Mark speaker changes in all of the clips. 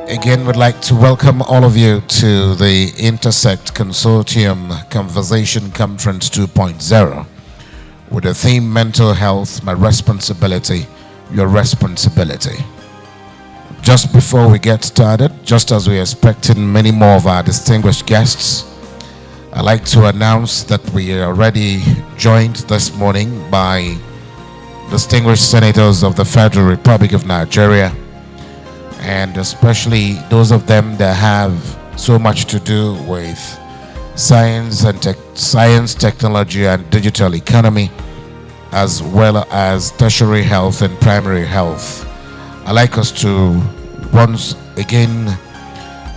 Speaker 1: Again, would like to welcome all of you to the Intersect Consortium Conversation Conference 2.0 with the theme Mental Health, My Responsibility, Your Responsibility. Just before we get started, just as we are expecting many more of our distinguished guests, I'd like to announce that we are already joined this morning by distinguished senators of the Federal Republic of Nigeria, and especially those of them that have so much to do with science, technology, and digital economy, as well as tertiary health and primary health. I'd like us to once again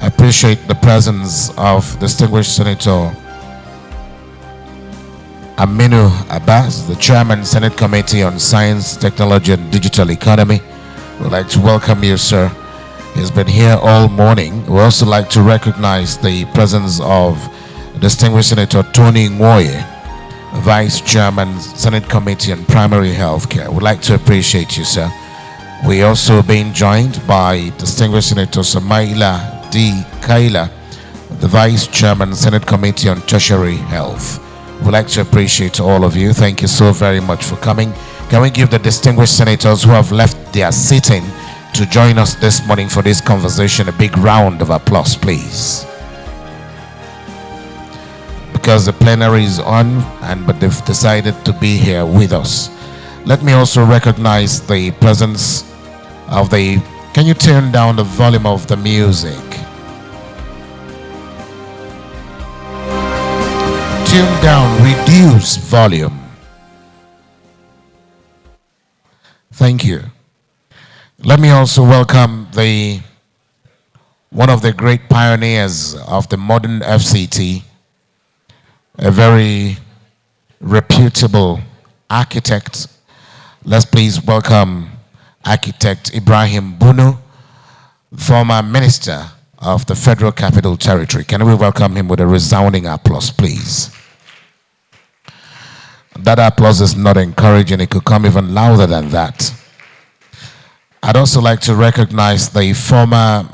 Speaker 1: appreciate the presence of distinguished Senator Aminu Abbas, the Chairman, Senate Committee on Science, Technology, and Digital Economy. We'd like to welcome you, sir. He's been here all morning. We'd also like to recognize the presence of distinguished Senator Tony Nwoye, Vice Chairman, Senate Committee on Primary Health Care. We'd like to appreciate you, sir. We also being joined by distinguished Senator Samaila D. Kaila, the Vice Chairman, Senate Committee on Tertiary Health. We'd like to appreciate all of you. Thank you so very much for coming. Can we give the distinguished senators who have left their sitting to join us this morning for this conversation a big round of applause, please? Because the plenary is on, but they've decided to be here with us. Let me also recognize the presence of the... Can you turn down the volume of the music? Tune down, reduce volume. Thank you. Let me also welcome one of the great pioneers of the modern FCT, a very reputable architect. Let's please welcome Architect Ibrahim Bunu, former Minister of the Federal Capital Territory. Can we welcome him with a resounding applause, please? That applause is not encouraging. It could come even louder than that. I'd also like to recognize the former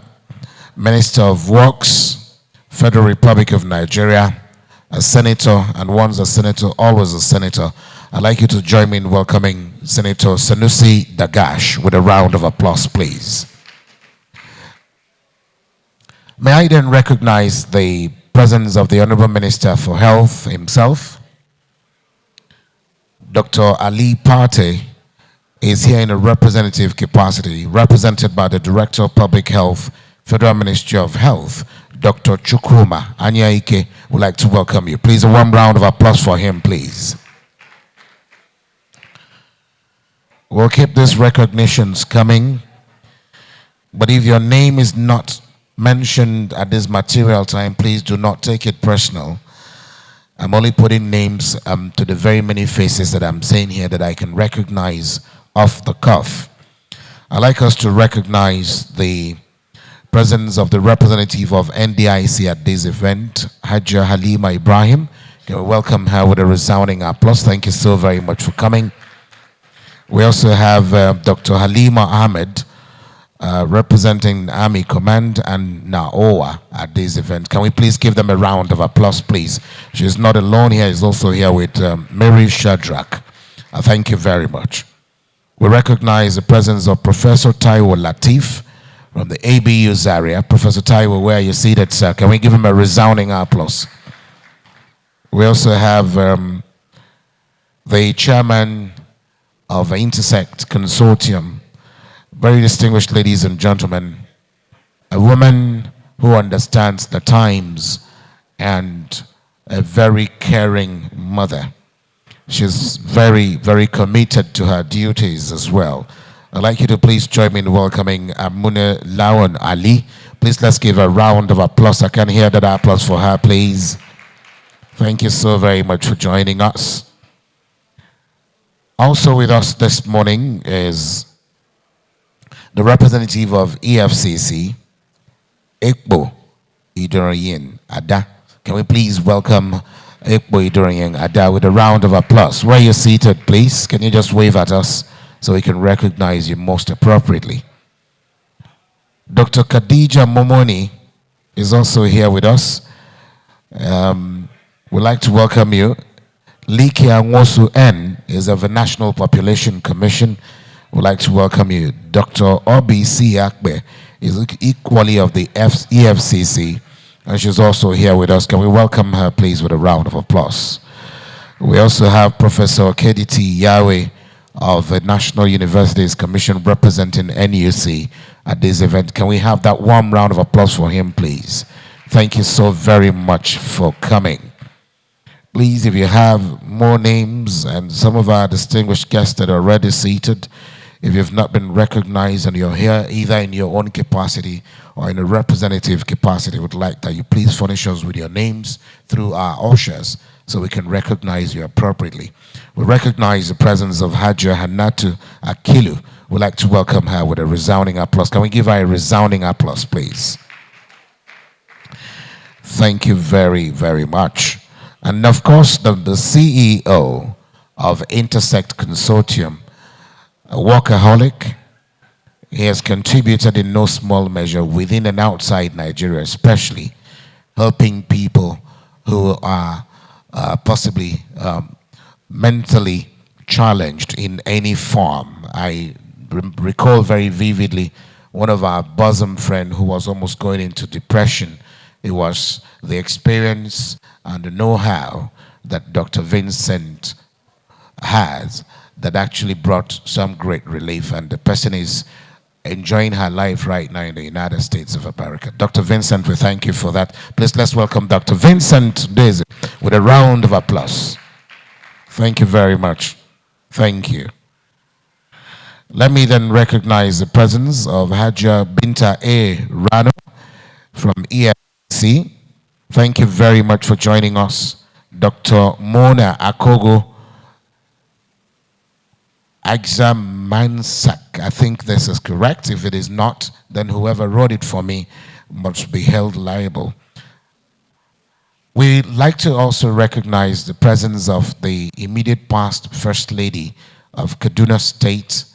Speaker 1: Minister of Works, Federal Republic of Nigeria, a senator, and once a senator, always a senator. I'd like you to join me in welcoming Senator Sanusi Dagash with a round of applause, please. May I then recognize the presence of the Honorable Minister for Health himself. Dr. Ali Pate is here in a representative capacity, represented by the Director of Public Health, Federal Ministry of Health, Dr. Chukwuma Anyaike. Would like to welcome you. Please, a warm round of applause for him, please. We'll keep these recognitions coming, but if your name is not mentioned at this material time, please do not take it personal. I'm only putting names to the very many faces that I'm saying here that I can recognize off the cuff. I'd like us to recognize the presence of the representative of NDIC at this event, Hajja Halima Ibrahim. Can we welcome her with a resounding applause? Thank you so very much for coming. We also have Dr. Halima Ahmed, representing Army Command and NAOA at this event. Can we please give them a round of applause, please? She's not alone here. She's also here with Mary Shadrach. Thank you very much. We recognize the presence of Professor Taiwo Latif from the ABU Zaria. Professor Taiwo, where are you seated, sir? Can we give him a resounding applause? We also have the chairman of the Intersect Consortium, very distinguished ladies and gentlemen, a woman who understands the times and a very caring mother. She's very, very committed to her duties as well. I'd like you to please join me in welcoming Amune Lawan Ali. Please let's give a round of applause. I can hear that applause for her, please. Thank you so very much for joining us. Also with us this morning is the representative of EFCC, Ekbo Idoroyin Ada. Can we please welcome Ekbo Idoroyin Ada with a round of applause? Where you're seated, please. Can you just wave at us so we can recognize you most appropriately? Dr. Khadija Momoni is also here with us. We'd like to welcome you. Likia Nwosu N is of the National Population Commission. We'd like to welcome you. Dr. Obi C. Akbe is equally of the EFCC, and she's also here with us. Can we welcome her, please, with a round of applause? We also have Professor Kediti Yahweh of the National Universities Commission representing NUC at this event. Can we have that warm round of applause for him, please? Thank you so very much for coming. Please, if you have more names and some of our distinguished guests that are already seated, if you've not been recognized and you're here either in your own capacity or in a representative capacity, would like that you please furnish us with your names through our ushers so we can recognize you appropriately. We recognize the presence of Hajia Hannatu Akilu. We'd like to welcome her with a resounding applause. Can we give her a resounding applause, please? Thank you very, very much. And of course, the CEO of Intersect Consortium, a workaholic. He has contributed in no small measure within and outside Nigeria, especially helping people who are possibly mentally challenged in any form. I recall very vividly one of our bosom friend who was almost going into depression. It was the experience and the know-how that Dr. Vincent has that actually brought some great relief, and the person is enjoying her life right now in the United States of America. Dr. Vincent, we thank you for that. Please let's welcome Dr. Vincent Daisy with a round of applause. Thank you very much. Thank you. Let me then recognize the presence of Hajia Binta A. Rano from EFC. Thank you very much for joining us. Dr. Mona Akogo Mansak, I think this is correct. If it is not, then whoever wrote it for me must be held liable. We'd like to also recognize the presence of the immediate past First Lady of Kaduna State,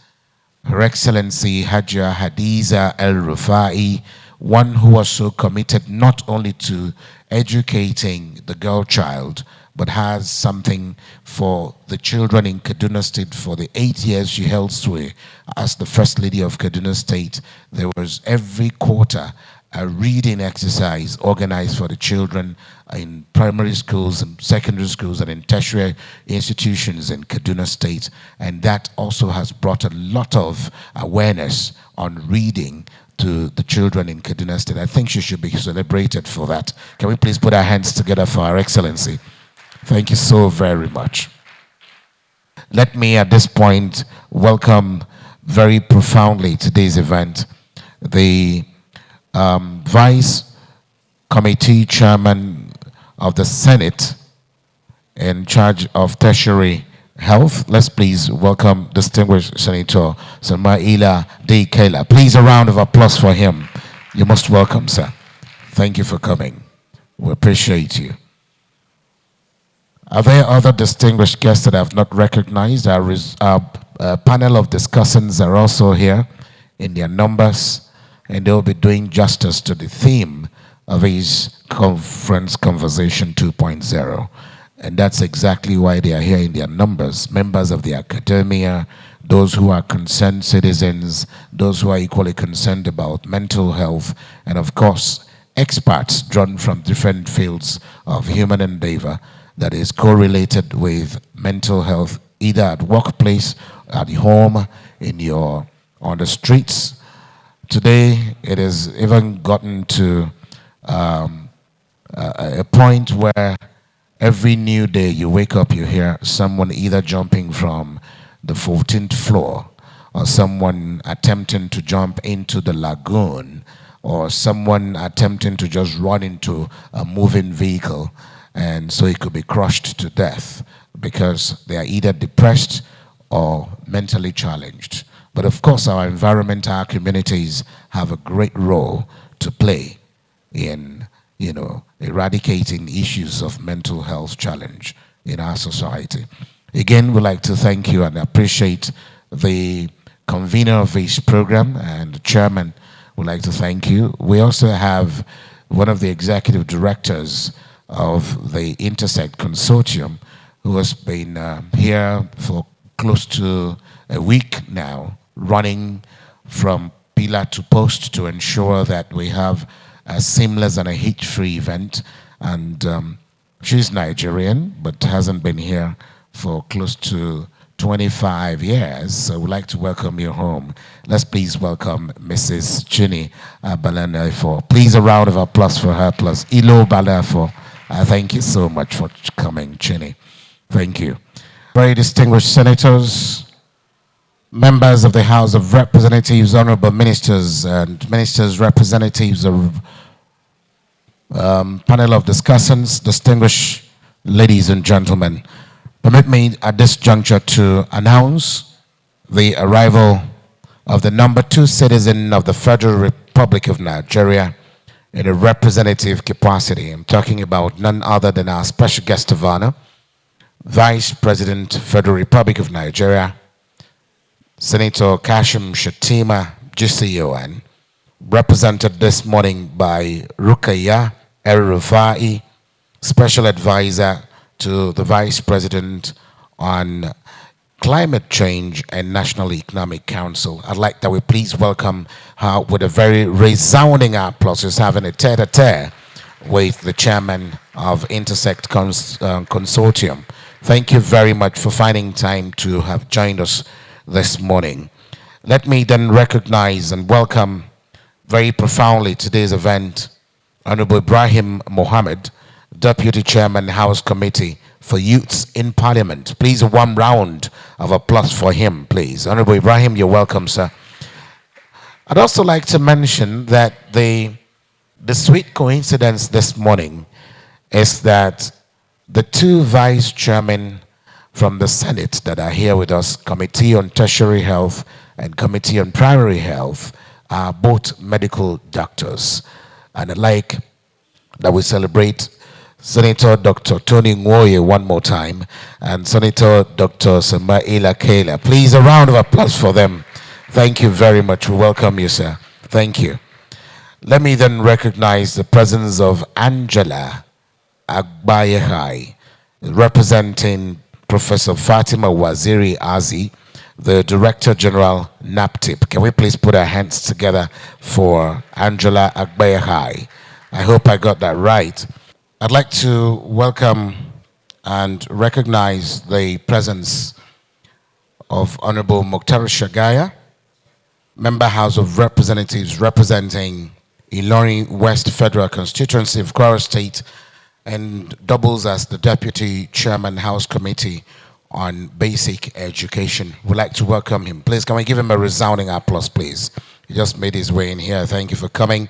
Speaker 1: Her Excellency Hajia Hadiza El-Rufai, one who was so committed not only to educating the girl child, but has something for the children in Kaduna State. For the 8 years she held sway as the First Lady of Kaduna State, there was every quarter a reading exercise organized for the children in primary schools and secondary schools and in tertiary institutions in Kaduna State. And that also has brought a lot of awareness on reading to the children in Kaduna State. I think she should be celebrated for that. Can we please put our hands together for Her Excellency? Thank you so very much. Let me at this point welcome very profoundly today's event the Vice Committee Chairman of the Senate in charge of Tertiary Health. Let's please welcome distinguished Senator Samaila D. Kela. Please a round of applause for him. You're most welcome, sir. Thank you for coming. We appreciate you. Are there other distinguished guests that I have not recognized? Our panel of discussants are also here in their numbers, and they'll be doing justice to the theme of his conference conversation 2.0. And that's exactly why they are here in their numbers. Members of the academia, those who are concerned citizens, those who are equally concerned about mental health, and of course, experts drawn from different fields of human endeavor that is correlated with mental health, either at workplace, at home, on the streets. Today, it has even gotten to a point where every new day you wake up, you hear someone either jumping from the 14th floor, or someone attempting to jump into the lagoon, or someone attempting to just run into a moving vehicle, and so it could be crushed to death because they are either depressed or mentally challenged. But of course, our environment, our communities have a great role to play in, eradicating issues of mental health challenge in our society. Again, we'd like to thank you and appreciate the convener of this program and the chairman We'd like to thank you. We also have one of the executive directors of the Intersect Consortium, who has been here for close to a week now, running from pillar to post to ensure that we have a seamless and a hitch-free event. And she's Nigerian, but hasn't been here for close to 25 years. So we'd like to welcome you home. Let's please welcome Mrs. Chini Balana for, please a round of applause for her, plus Ilo Bala for, thank you so much for coming, Chini. Thank you. Very distinguished senators, members of the House of Representatives, honorable ministers and ministers representatives of panel of discussants, distinguished ladies and gentlemen. Permit me at this juncture to announce the arrival of the number 2 citizen of the Federal Republic of Nigeria in a representative capacity. I'm talking about none other than our special guest of honor, Vice President, Federal Republic of Nigeria, Senator Kashim Shettima GCON, represented this morning by Rukaya El-Rufai, Special Advisor to the Vice President on Climate Change and National Economic Council. I'd like that we please welcome her with a very resounding applause. She's having a tete-a-tete with the chairman of Intersect Consortium. Thank you very much for finding time to have joined us this morning. Let me then recognize and welcome very profoundly today's event, Honorable Ibrahim Mohammed, Deputy Chairman, House Committee for Youths in Parliament. Please, a warm round of applause for him, please. Honorable Ibrahim, you're welcome, sir. I'd also like to mention that the sweet coincidence this morning is that the 2 vice chairmen from the Senate that are here with us, Committee on Tertiary Health and Committee on Primary Health, are both medical doctors. And I'd like that we celebrate Senator Dr. Tony Nwoye one more time and Senator Dr. Samaila Kela. Please, a round of applause for them. Thank you very much. We welcome you, sir. Thank you. Let me then recognize the presence of Angela Agbayehai, representing Professor Fatima Waziri Azi, the Director General, NAPTIP. Can we please put our hands together for Angela Agbayehai? I hope I got that right. I'd like to welcome and recognize the presence of Honorable Mukhtar Shagaya, Member House of Representatives representing Ilorin West Federal Constituency of Kwara State, and doubles as the Deputy Chairman, House Committee on Basic Education. We'd like to welcome him. Please, can we give him a resounding applause, please? He just made his way in here. Thank you for coming.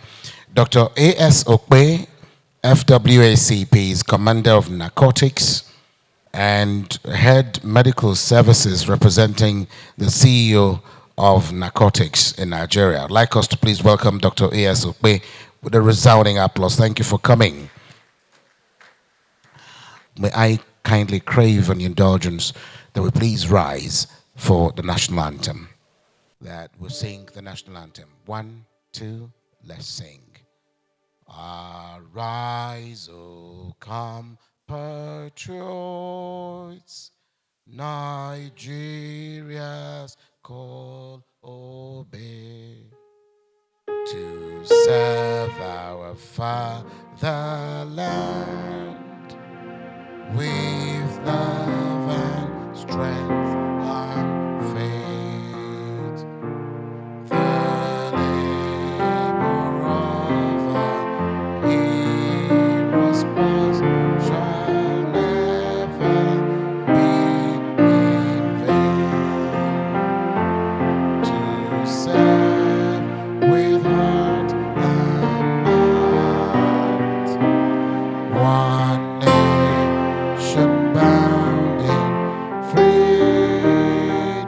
Speaker 1: Dr. A.S. Okpe, FWACP's Commander of Narcotics and Head Medical Services, representing the CEO of Narcotics in Nigeria. I'd like us to please welcome Dr. A.S. Okpe with a resounding applause. Thank you for coming. May I kindly crave an indulgence that we please rise for the national anthem. That we sing the national anthem. 1, 2, let's sing. Arise, O compatriots, Nigeria's call obey, to serve our fatherland with love and strength unfailing. The labor of our heroes past shall never be in vain. To serve with heart and mind, one nation bound in freedom,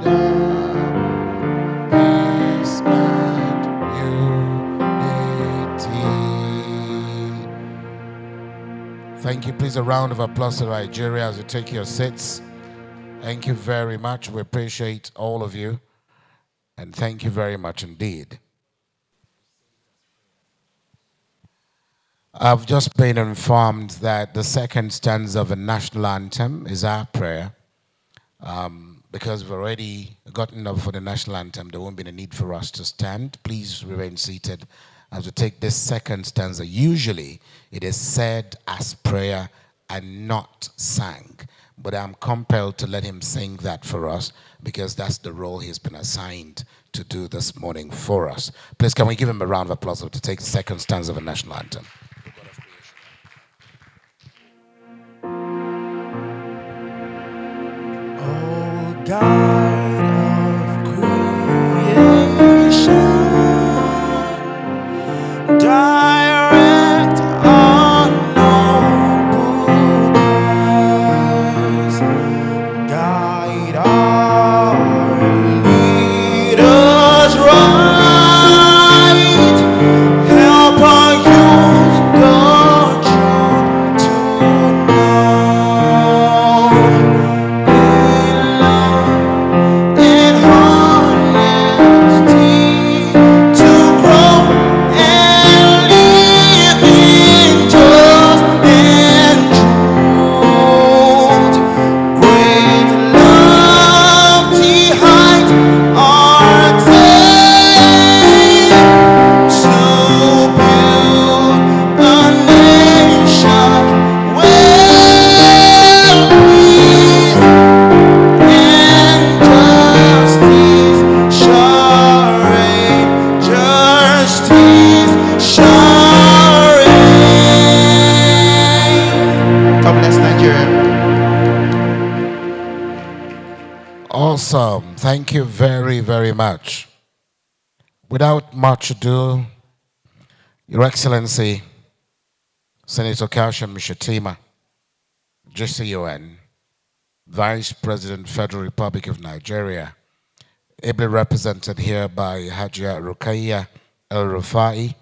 Speaker 1: peace and unity. Thank you. Please, a round of applause to Nigeria as you take your seats. Thank you very much. We appreciate all of you. And thank you very much indeed. I've just been informed that the second stanza of the national anthem is our prayer. Because we've already gotten up for the national anthem, there won't be a need for us to stand. Please remain seated as we take this second stanza. Usually, it is said as prayer and not sang. But I'm compelled to let him sing that for us because that's the role he's been assigned to do this morning for us. Please, can we give him a round of applause to take the second stanza of the national anthem?
Speaker 2: Oh God of creation, direct unknown paths, guide our leaders right, help our youth the truth to know. In honesty to grow and live in just and truth. Great lofty heights are attained to build a nation where peace and justice shall reign. Justice shall reign. God bless Nigeria.
Speaker 1: Awesome. Thank you very, very much. Without much ado, Your Excellency, Senator Kashim Shettima, GCON, Vice President, Federal Republic of Nigeria, ably represented here by Hajia Rukaiya El-Rufai,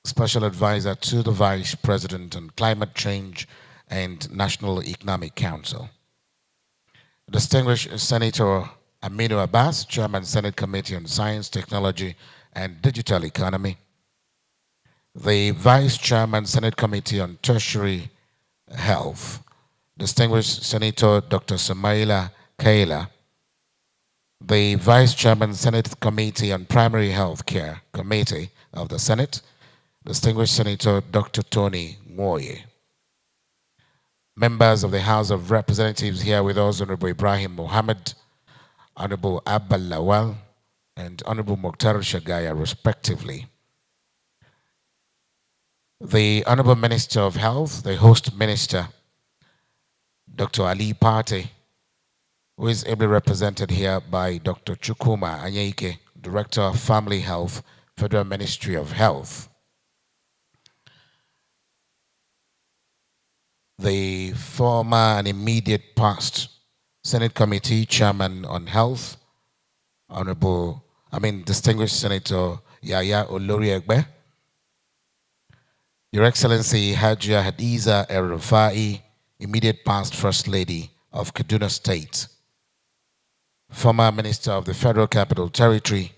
Speaker 1: Special Advisor to the Vice President on Climate Change and National Economic Council. Distinguished Senator Aminu Abbas, Chairman, Senate Committee on Science, Technology, and Digital Economy. The Vice Chairman, Senate Committee on Tertiary Health, Distinguished Senator Dr. Samaila Kaila. The Vice Chairman, Senate Committee on Primary Health Care Committee of the Senate, Distinguished Senator Dr. Tony Nwoye. Members of the House of Representatives here with us, Honorable Ibrahim Mohammed, Honorable Abba Lawal, and Honorable Mokhtar Shagaya, respectively. The Honorable Minister of Health, the host minister, Dr. Ali Pate, who is ably represented here by Dr. Chukuma Anyeike, Director of Family Health, Federal Ministry of Health. The former and immediate past Senate Committee Chairman on Health, Distinguished Senator Yaya Oloriegbe, Your Excellency Hajia Hadiza El-Rufai, immediate past First Lady of Kaduna State, former Minister of the Federal Capital Territory,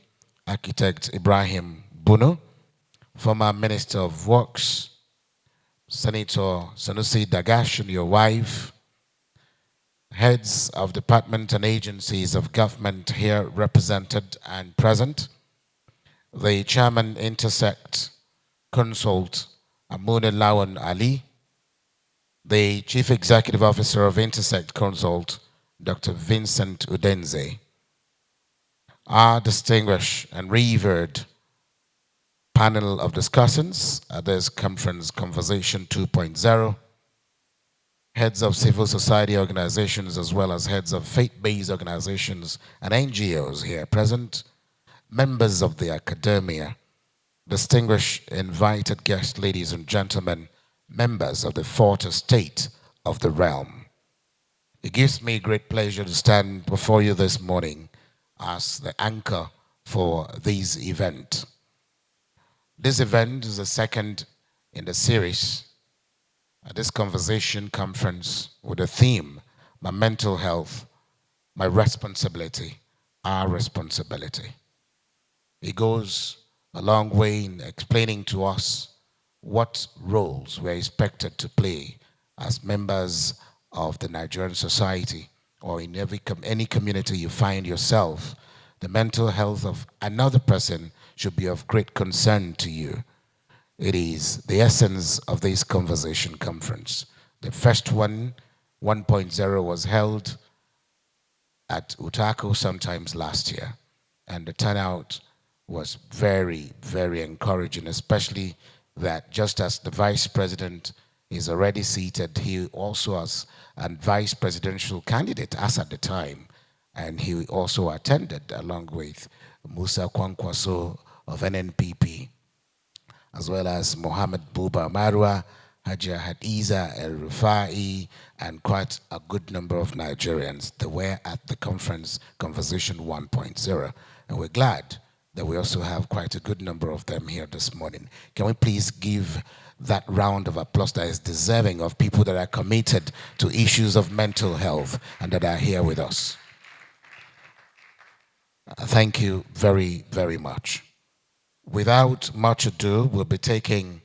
Speaker 1: Architect Ibrahim Bunu, former Minister of Works, Senator Sanusi Dagash and your wife, heads of department and agencies of government here represented and present, the Chairman Intersect Consult Amune Lawan Ali, the Chief Executive Officer of Intersect Consult, Dr. Vincent Udenze, our distinguished and revered panel of discussants at this conference, Conversation 2.0, heads of civil society organizations as well as heads of faith-based organizations and NGOs here present, members of the academia, distinguished invited guests, ladies and gentlemen, members of the fourth estate of the realm. It gives me great pleasure to stand before you this morning as the anchor for this event. This event is the second in the series at this conversation conference with the theme, My Mental Health, My Responsibility, Our Responsibility. It goes a long way in explaining to us what roles we're expected to play as members of the Nigerian society, or in any community you find yourself. The mental health of another person should be of great concern to you. It is the essence of this conversation conference. The first one, 1.0, was held at Utako sometimes last year, and the turnout was very, very encouraging, especially that just as the vice president is already seated, he also has a vice presidential candidate as at the time, and he also attended along with Musa Kwankwaso of NNPP, as well as Mohammed Buba Marwa, Hajia Hadiza El Rufai, and quite a good number of Nigerians that were at the conversation 1.0. And we're glad that we also have quite a good number of them here this morning. Can we please give that round of applause that is deserving of people that are committed to issues of mental health and that are here with us? Thank you very, very much. Without much ado, we'll be taking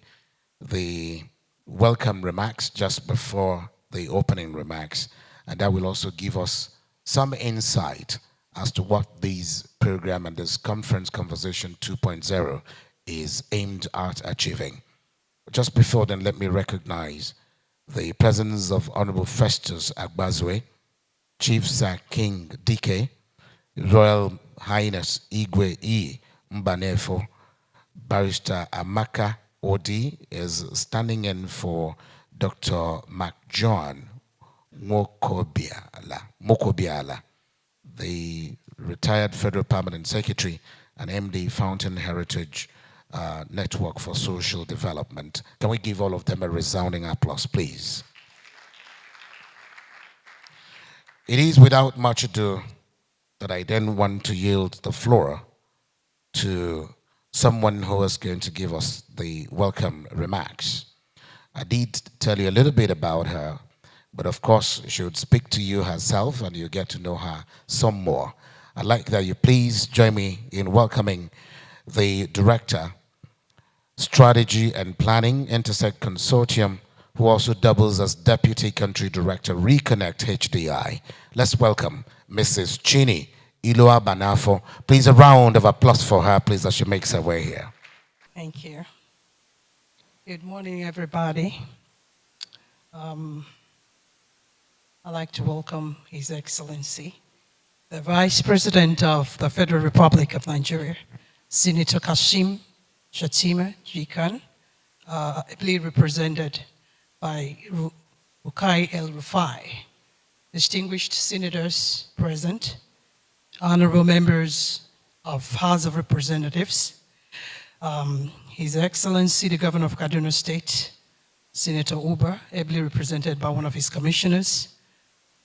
Speaker 1: the welcome remarks just before the opening remarks, and that will also give us some insight as to what this program and this conference conversation 2.0 is aimed at achieving. Just before then, let me recognize the presence of Honorable Festus Agbazwe, Chief Sir King Dike, Royal Highness Igwe E. Mbanefo, Barrister Amaka Odi is standing in for Dr. McJohn Mokobiala, the retired Federal Permanent Secretary and MD Fountain Heritage Network for Social Development. Can we give all of them a resounding applause, please? It is without much ado that I then want to yield the floor to someone who is going to give us the welcome remarks. I did tell you a little bit about her, but of course she would speak to you herself and you get to know her some more. I'd like that you please join me in welcoming the Director, Strategy and Planning, Intersect Consortium, who also doubles as Deputy Country Director, Reconnect HDI. Let's welcome Mrs. Chini Ilua Banafo. Please, a round of applause for her, please, as she makes her way here.
Speaker 3: Thank you. Good morning, everybody. I'd like to welcome His Excellency, the Vice President of the Federal Republic of Nigeria, Senator Kashim Shettima Jikan, ably represented by Rukai El Rufai, distinguished senators present, honorable members of House of Representatives, His Excellency, the Governor of Kaduna State, Senator Uber, ably represented by one of his commissioners,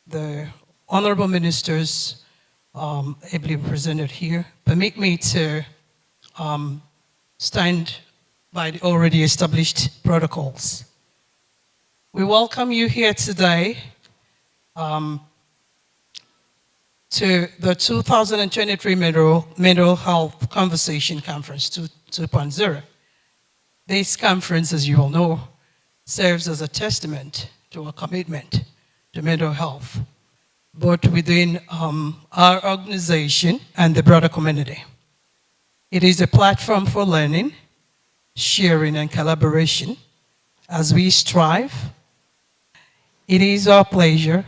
Speaker 3: the honorable ministers, ably represented here. Permit me to stand by the already established protocols. We welcome you here today to the 2023 Mental Health Conversation Conference 2.0. This conference, as you all know, serves as a testament to our commitment to mental health, both within our organization and the broader community. It is a platform for learning, sharing, and collaboration as we strive. It is our pleasure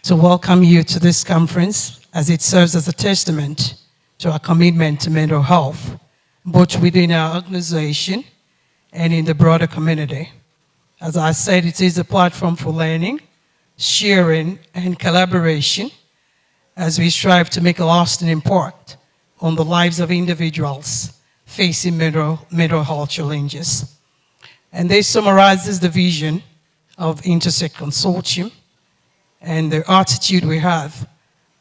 Speaker 3: to welcome you to this conference as it serves as a testament to our commitment to mental health, both within our organization and in the broader community. As I said, it is a platform for learning, sharing, and collaboration as we strive to make a lasting impact on the lives of individuals facing mental health challenges. And this summarizes the vision of Intersect Consortium and the attitude we have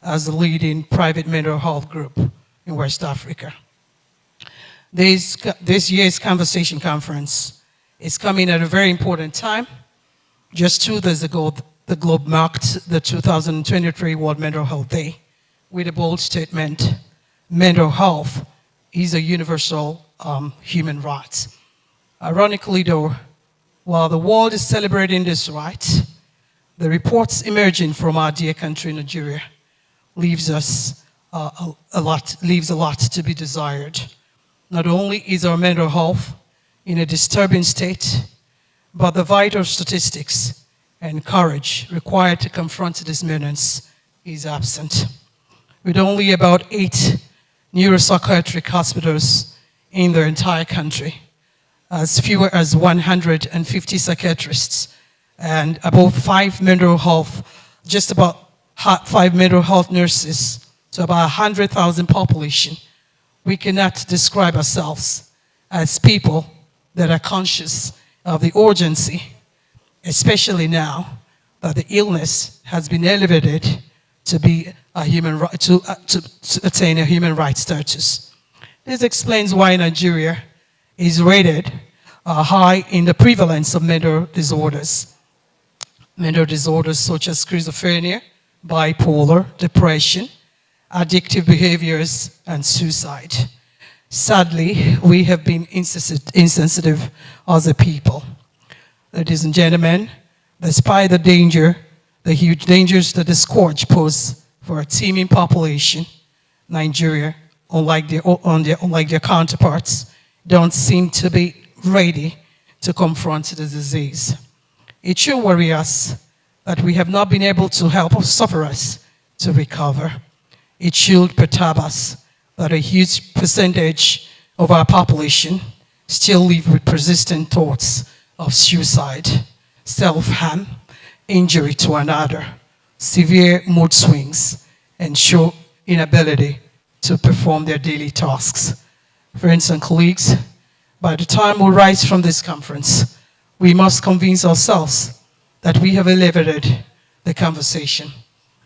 Speaker 3: as the leading private mental health group in West Africa. This year's conversation conference is coming at a very important time. Just 2 days ago, the globe marked the 2023 World Mental Health Day with a bold statement: mental health is a universal human right. Ironically though, while the world is celebrating this right, the reports emerging from our dear country, Nigeria, leaves a lot to be desired. Not only is our mental health in a disturbing state, but the vital statistics and courage required to confront this menace is absent. With only about 8 neuropsychiatric hospitals in the entire country, as fewer as 150 psychiatrists, and about 5 mental health, just about 5 mental health nurses, to about 100,000 population, we cannot describe ourselves as people that are conscious of the urgency, especially now that the illness has been elevated to be a human right, to attain a human rights status. This explains why Nigeria is rated high in the prevalence of mental disorders. Mental disorders such as schizophrenia, bipolar, depression, addictive behaviors, and suicide. Sadly, we have been insensitive as a people. Ladies and gentlemen, despite the huge dangers that the scourge poses for a teeming population, Nigeria, unlike their counterparts, don't seem to be ready to confront the disease. It should worry us that we have not been able to help sufferers to recover. It should perturb us that a huge percentage of our population still live with persistent thoughts of suicide, self-harm, injury to another, severe mood swings, and show inability to perform their daily tasks. Friends and colleagues, by the time we rise from this conference, we must convince ourselves that we have elevated the conversation,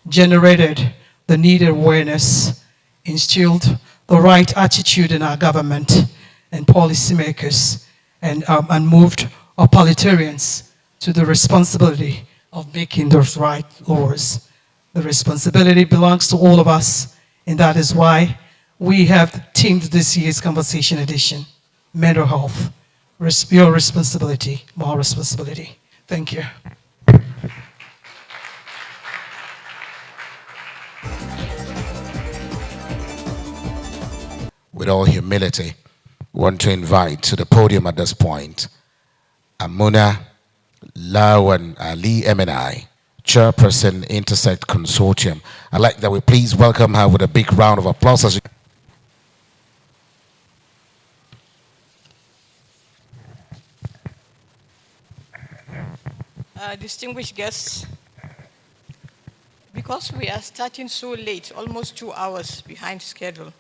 Speaker 3: generated the needed awareness, instilled the right attitude in our government and policymakers, and moved our parliamentarians to the responsibility of making those right laws. The responsibility belongs to all of us, and that is why we have themed this year's conversation edition, mental health, your responsibility, my responsibility. Thank you.
Speaker 1: With all humility, we want to invite to the podium at this point Amuna Lawan Ali MNI, Chairperson, Intersect Consortium. I'd like that we please welcome her with a big round of applause. As
Speaker 4: distinguished guests, because we are starting so late, almost 2 hours behind schedule,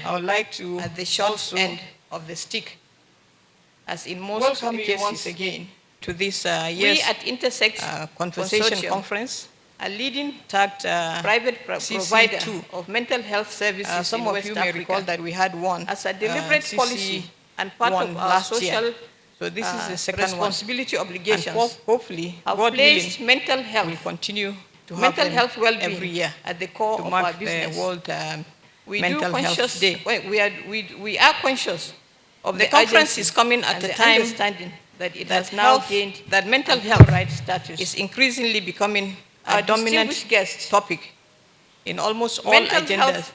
Speaker 4: I would like to, at the short end of the stick, as in most cases, once again to this year's at Intersect Conversation Conference, a leading tagged private provider of mental health services. Some of you may recall that we had one as a deliberate policy and part of our social year. So this is the second responsibility obligation. Hopefully, God willing, mental health will continue to have mental health well-being every year at the core of our business. The World Mental Health Day. We are conscious of the conference is coming at a time understanding that it has now gained that mental health rights status is increasingly becoming a dominant guest topic in almost all agendas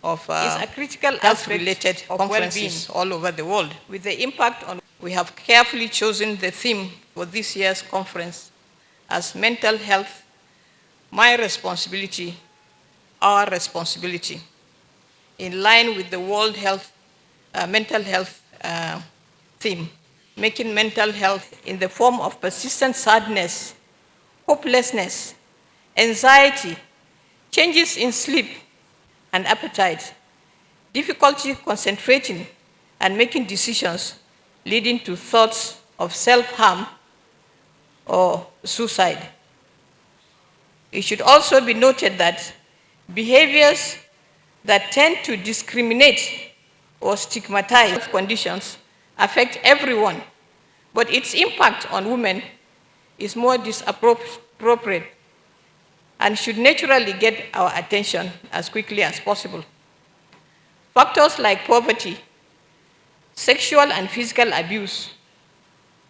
Speaker 4: of is a critical health-related conferences all over the world. With the impact on, we have carefully chosen the theme for this year's conference as mental health, my responsibility, our responsibility, in line with the World Health, Mental Health theme, making mental health in the form of persistent sadness, hopelessness, anxiety, changes in sleep and appetite, difficulty concentrating and making decisions, leading to thoughts of self-harm or suicide. It should also be noted that behaviors that tend to discriminate or stigmatize conditions affect everyone, but its impact on women is more disappropriate and should naturally get our attention as quickly as possible. Factors like poverty, sexual and physical abuse,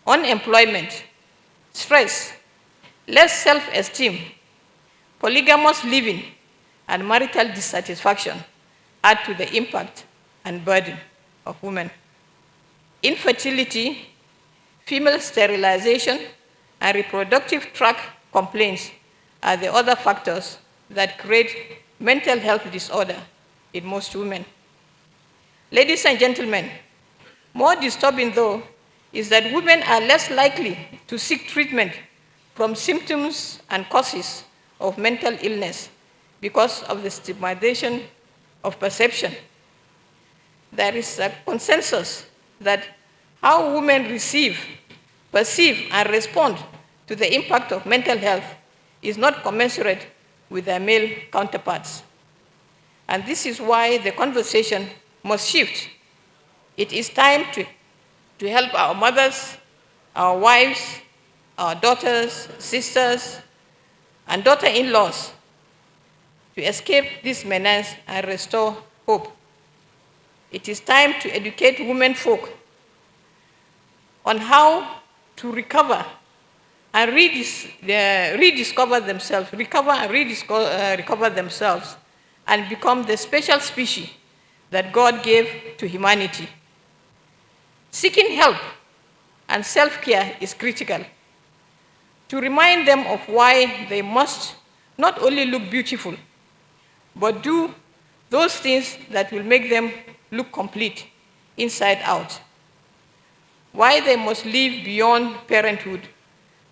Speaker 4: unemployment, stress, less self-esteem, polygamous living, and marital dissatisfaction add to the impact and burden of women. Infertility, female sterilization, and reproductive tract complaints are the other factors that create mental health disorder in most women. Ladies and gentlemen, more disturbing though is that women are less likely to seek treatment from symptoms and causes of mental illness because of the stigmatization of perception. There is a consensus that how women perceive, and respond to the impact of mental health is not commensurate with their male counterparts. And this is why the conversation must shift. It is time to help our mothers, our wives, our daughters, sisters, and daughter-in-laws to escape this menace and restore hope. It is time to educate women folk on how to recover and rediscover themselves, recover themselves, and become the special species that God gave to humanity. Seeking help and self-care is critical to remind them of why they must not only look beautiful, but do those things that will make them look complete inside out. Why they must live beyond parenthood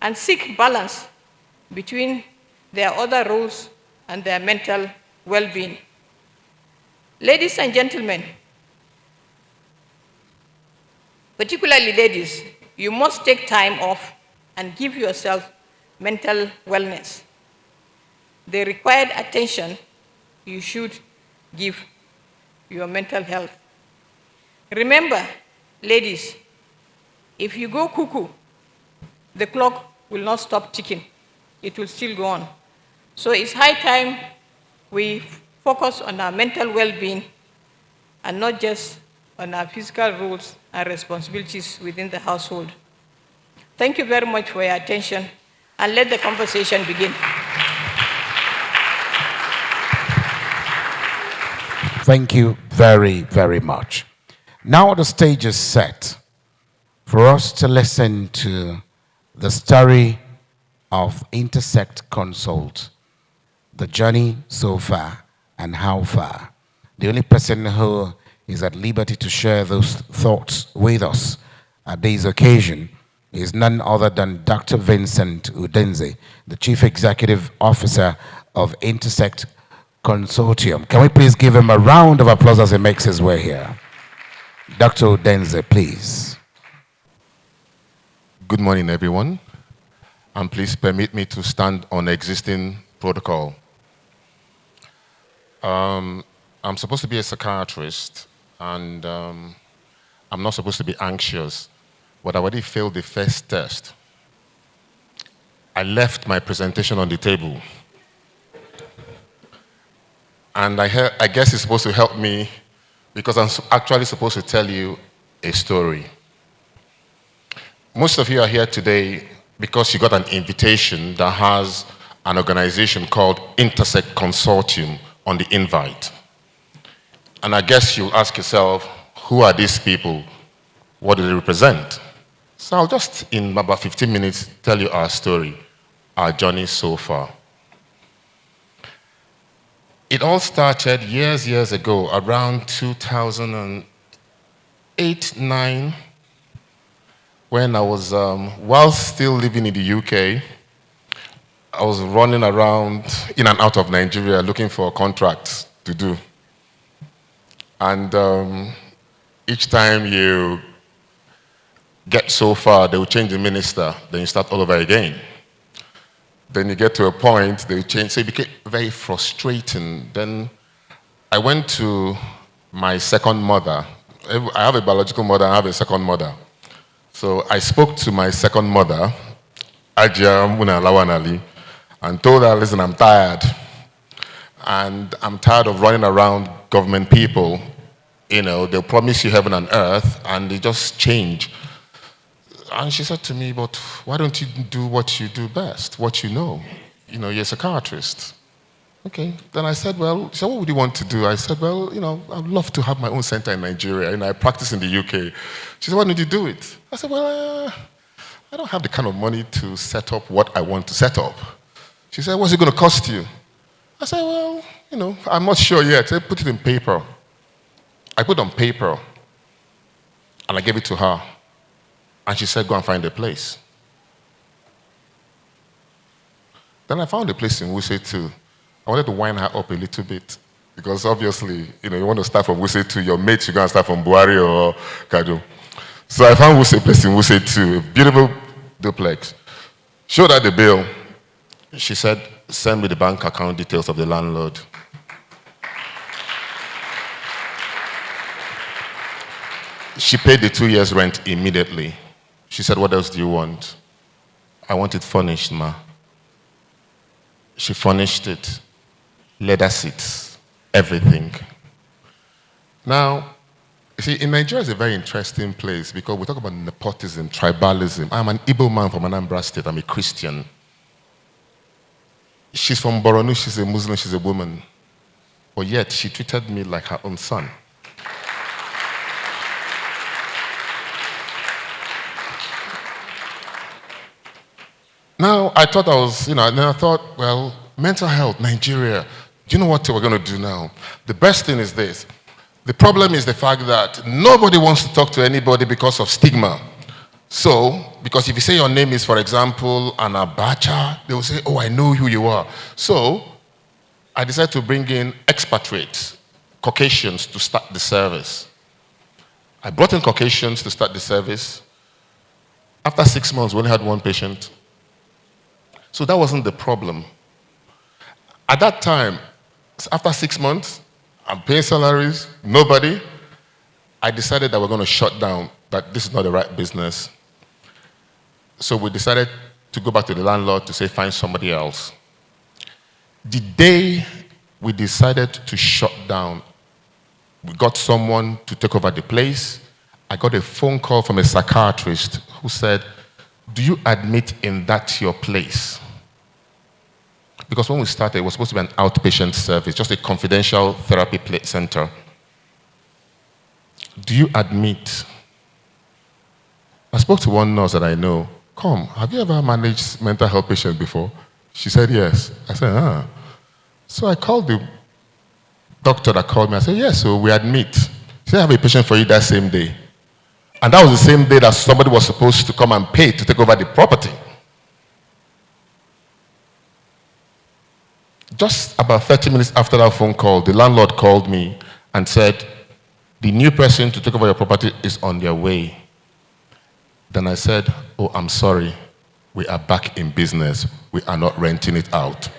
Speaker 4: and seek balance between their other roles and their mental well-being. Ladies and gentlemen, particularly ladies, you must take time off and give yourself mental wellness. The required attention you should give your mental health. Remember, ladies, if you go cuckoo, the clock will not stop ticking. It will still go on. So it's high time we focus on our mental well-being and not just on our physical roles and responsibilities within the household. Thank you very much for your attention, and let the conversation begin.
Speaker 1: Thank you very, very much. Now the stage is set for us to listen to the story of Intersect Consult, the journey so far and how far. The only person who is at liberty to share those thoughts with us at this occasion is none other than Dr. Vincent Udenze, the Chief Executive Officer of Intersect Consortium. Can we please give him a round of applause as he makes his way here? Dr. Udenze, please.
Speaker 5: Good morning, everyone. And please permit me to stand on existing protocol. I'm supposed to be a psychiatrist, and I'm not supposed to be anxious, but I already failed the first test. I left my presentation on the table. And I guess it's supposed to help me because I'm actually supposed to tell you a story. Most of you are here today because you got an invitation that has an organization called Intersect Consortium on the invite. And I guess you'll ask yourself, who are these people? What do they represent? So I'll just, in about 15 minutes, tell you our story, our journey so far. It all started years ago, around 2008-9, when I was, while still living in the UK, I was running around in and out of Nigeria looking for contracts to do. And each time you get so far, they will change the minister, then you start all over again. Then you get to a point, they change, so it became very frustrating. Then I went to my second mother. I have a biological mother, I have a second mother. So I spoke to my second mother, Ajia Muna Lawanali, and told her, listen, I'm tired. And I'm tired of running around government people they'll promise you heaven and earth, and they just change. And she said to me, but why don't you do what you do best, what you know? You're a psychiatrist. Okay. Then I said, well, she said, what would you want to do? I said, well, I'd love to have my own center in Nigeria. I practice in the UK. She said, why don't you do it? I said, well, I don't have the kind of money to set up what I want to set up. She said, what's it going to cost you? I said, well, I'm not sure yet. I put it in paper. I put it on paper, and I gave it to her. And she said, go and find a place. Then I found a place in Wuse 2. I wanted to wind her up a little bit, because obviously, you want to start from Wuse 2, your mates, you're going to start from Buhari or Kado. So I found a place in Wuse 2, a beautiful duplex. Showed her the bill. She said, send me the bank account details of the landlord. She paid the 2 years' rent immediately. She said, what else do you want? I want it furnished, ma. She furnished it. Leather seats, everything. Now, you see, in Nigeria is a very interesting place because we talk about nepotism, tribalism. I'm an Igbo man from Anambra State. I'm a Christian. She's from Borno. She's a Muslim. She's a woman. But yet, she treated me like her own son. Now, I thought and then I thought, well, mental health, Nigeria. Do you know what we're going to do now? The best thing is this. The problem is the fact that nobody wants to talk to anybody because of stigma. So, because if you say your name is, for example, Anabacha, they will say, oh, I know who you are. So, I decided to bring in expatriates, Caucasians, to start the service. I brought in Caucasians to start the service. After 6 months, we only had one patient. So that wasn't the problem. At that time, after 6 months, I'm paying salaries, nobody. I decided that we're going to shut down, that this is not the right business. So we decided to go back to the landlord to say, find somebody else. The day we decided to shut down, we got someone to take over the place. I got a phone call from a psychiatrist who said, do you admit in that your place? Because when we started, it was supposed to be an outpatient service, just a confidential therapy center. Do you admit? I spoke to one nurse that I know. Come, have you ever managed mental health patients before? She said yes. I said, So I called the doctor that called me. I said, yes, so we admit. She said, I have a patient for you that same day. And that was the same day that somebody was supposed to come and pay to take over the property. Just about 30 minutes after that phone call, the landlord called me and said, the new person to take over your property is on their way. Then I said, oh, I'm sorry. We are back in business. We are not renting it out.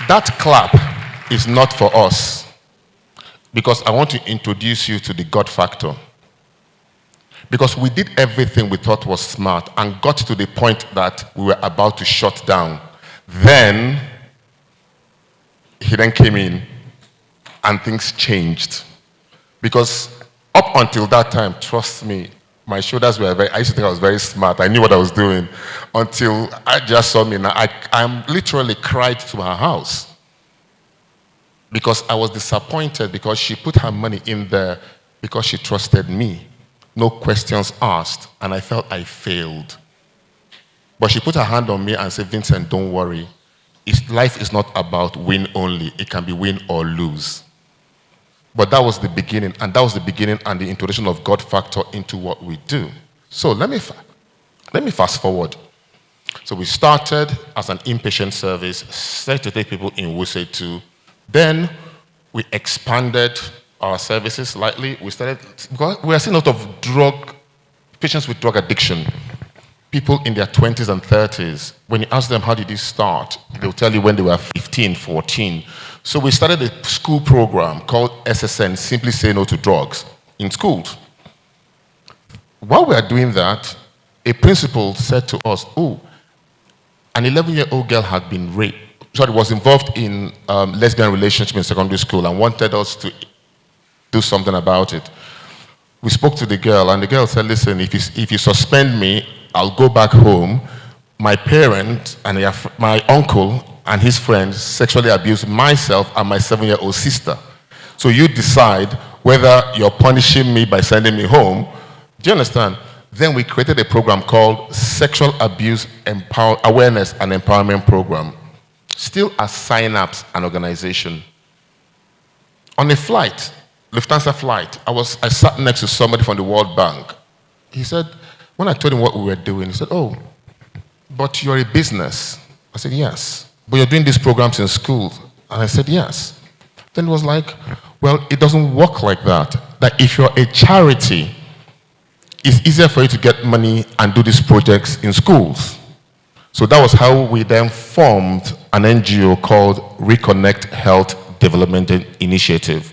Speaker 5: That clap is not for us, because I want to introduce you to the God factor. Because we did everything we thought was smart and got to the point that we were about to shut down. Then, he then came in and things changed. Because up until that time, trust me, my shoulders were I used to think I was very smart. I knew what I was doing. Until I just saw me now. I literally cried to her house. Because I was disappointed because she put her money in there because she trusted me. No questions asked. And I felt I failed. But she put her hand on me and said, Vincent, don't worry. Life is not about win only. It can be win or lose. But that was the beginning. And that was the beginning and the introduction of God factor into what we do. So let me fast forward. So we started as an inpatient service, started to take people in Wuse 2. Then we expanded our services slightly. Because we are seeing a lot of patients with drug addiction. People in their 20s and 30s, when you ask them how did you start, they'll tell you when they were 15, 14. So we started a school program called SSN, Simply Say No to Drugs, in schools. While we are doing that, a principal said to us, oh, an 11-year-old girl was involved in lesbian relationship in secondary school and wanted us to do something about it. We spoke to the girl, and the girl said, listen, if you suspend me, I'll go back home. My parent and my uncle and his friends sexually abused myself and my 7-year-old sister. So you decide whether you're punishing me by sending me home. Do you understand? Then we created a program called Sexual Abuse Awareness and Empowerment Program. Still as Synapse, an organization. On a flight, Lufthansa flight, I sat next to somebody from the World Bank. He said, when I told him what we were doing, he said, oh, but you're a business. I said, yes. But you're doing these programs in schools. And I said, yes. Then it was like, well, it doesn't work like that. That if you're a charity, it's easier for you to get money and do these projects in schools. So that was how we then formed an NGO called Reconnect Health Development Initiative.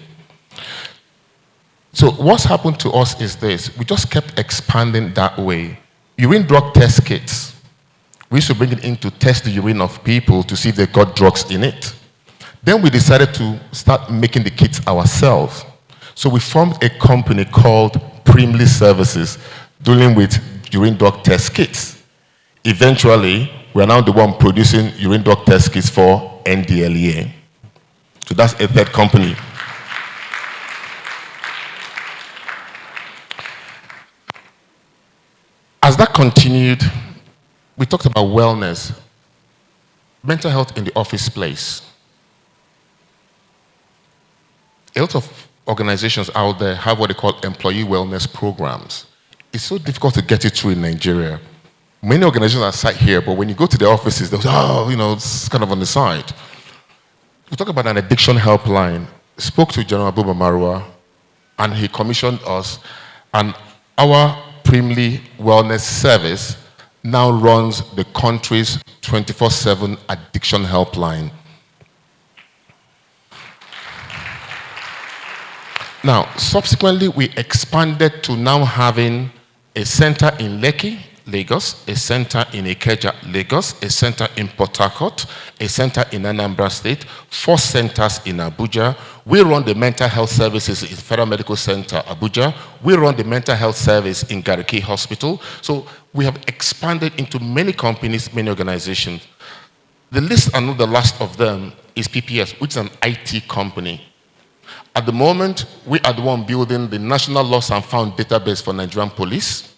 Speaker 5: So what's happened to us is this. We just kept expanding that way. Urine drug test kits. We used to bring it in to test the urine of people to see if they got drugs in it. Then we decided to start making the kits ourselves. So we formed a company called Primly Services, dealing with urine drug test kits. Eventually, we are now the one producing urine drug test kits for NDLEA. So that's a third company. As that continued, we talked about wellness, mental health in the office place. A lot of organizations out there have what they call employee wellness programs. It's so difficult to get it through in Nigeria. Many organizations are sat here, but when you go to the offices, they'll say, oh, it's kind of on the side. We talk about an addiction helpline. Spoke to General Abuba Marwa, and he commissioned us, and our Primly Wellness Service now runs the country's 24/7 addiction helpline. Now, subsequently, we expanded to now having a center in Lekki, Lagos, a center in Ikeja, Lagos, a center in Port Harcourt, a center in Anambra State, 4 centers in Abuja. We run the mental health services in Federal Medical Center, Abuja. We run the mental health service in Gariki Hospital. So we have expanded into many companies, many organizations. The list, and not the last of them, is PPS, which is an IT company. At the moment, we are the one building the National Lost and Found database for Nigerian police.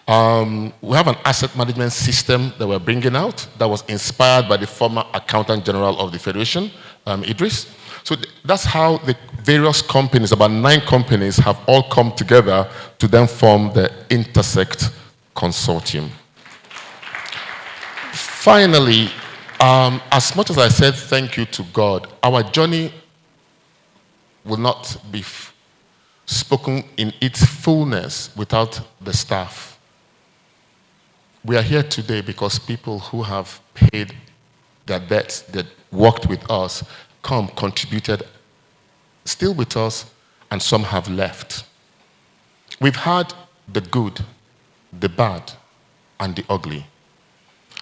Speaker 5: We have an asset management system that we're bringing out that was inspired by the former Accountant General of the Federation, Idris. So that's how the various companies, about 9 companies, have all come together to then form the Intersect Consortium. Finally, as much as I said thank you to God, our journey will not be spoken in its fullness without the staff. We are here today because people who have paid their debts, that worked with us, contributed, still with us, and some have left. We've had the good, the bad, and the ugly.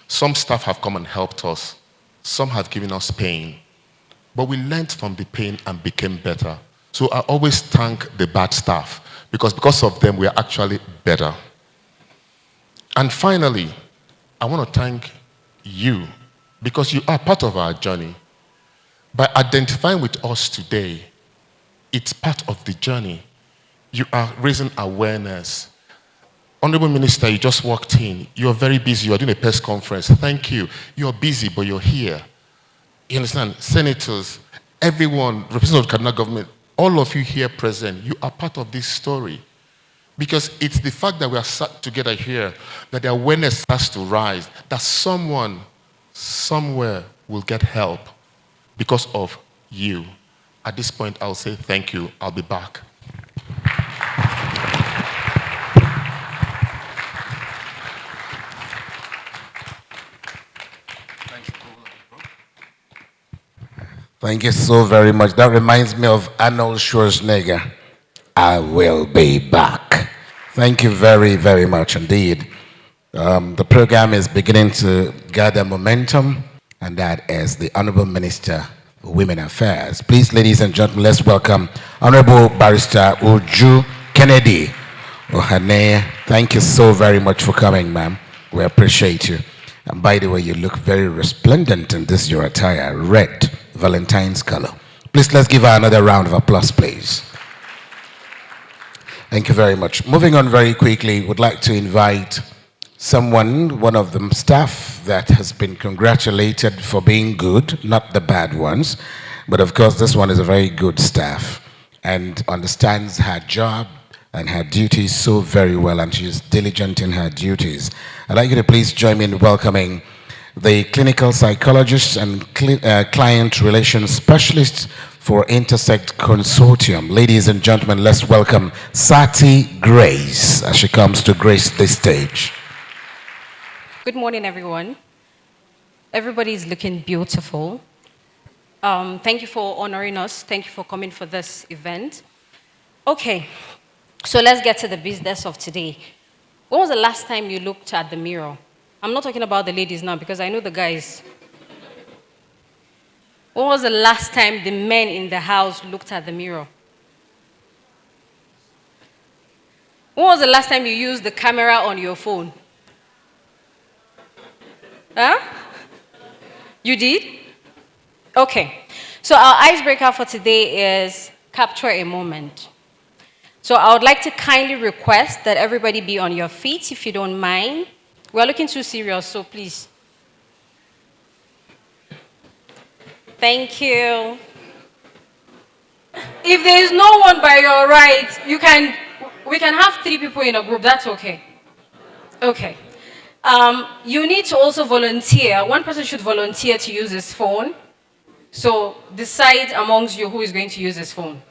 Speaker 5: Some staff have come and helped us. Some have given us pain. But we learned from the pain and became better. So I always thank the bad staff because of them we are actually better. And finally, I want to thank you because you are part of our journey. By identifying with us today, it's part of the journey. You are raising awareness. Honorable Minister, you just walked in. You're very busy. You're doing a press conference. Thank you. You're busy, but you're here. You understand? Senators, everyone, representatives of the Kaduna government, all of you here present, you are part of this story. Because it's the fact that we are sat together here, that the awareness has to rise, that someone, somewhere will get help because of you. At this point, I'll say thank you. I'll be back.
Speaker 1: Thank you so very much. That reminds me of Arnold Schwarzenegger. I will be back. Thank you very, very much indeed. The program is beginning to gather momentum, and that is the Honorable Minister Women Affairs. Please, ladies and gentlemen, let's welcome Honorable Barrister Uju Kennedy Ohane. Thank you so very much for coming, ma'am. We appreciate you. And by the way, you look very resplendent in this your attire, red, Valentine's color. Please, let's give her another round of applause, please. Thank you very much. Moving on very quickly, would like to invite someone, one of the staff that has been congratulated for being good, not the bad ones, but of course this one is a very good staff and understands her job and her duties so very well, and she is diligent in her duties. I'd like you to please join me in welcoming the clinical psychologist and client relations specialist for Intersect Consortium. Ladies and gentlemen, let's welcome Sati Grace as she comes to grace this stage.
Speaker 6: Good morning, everyone. Everybody is looking beautiful. Thank you for honoring us. Thank you for coming for this event. Okay, so let's get to the business of today. When was the last time you looked at the mirror? I'm not talking about the ladies now because I know the guys. When was the last time the men in the house looked at the mirror? When was the last time you used the camera on your phone? Huh? You did? Okay. So our icebreaker for today is capture a moment. So I would like to kindly request that everybody be on your feet if you don't mind. We're looking too serious, so please. Thank you. If there is no one by your right, we can have 3 people in a group, that's okay. Okay. You need to also volunteer. One person should volunteer to use his phone. So decide amongst you who is going to use his phone.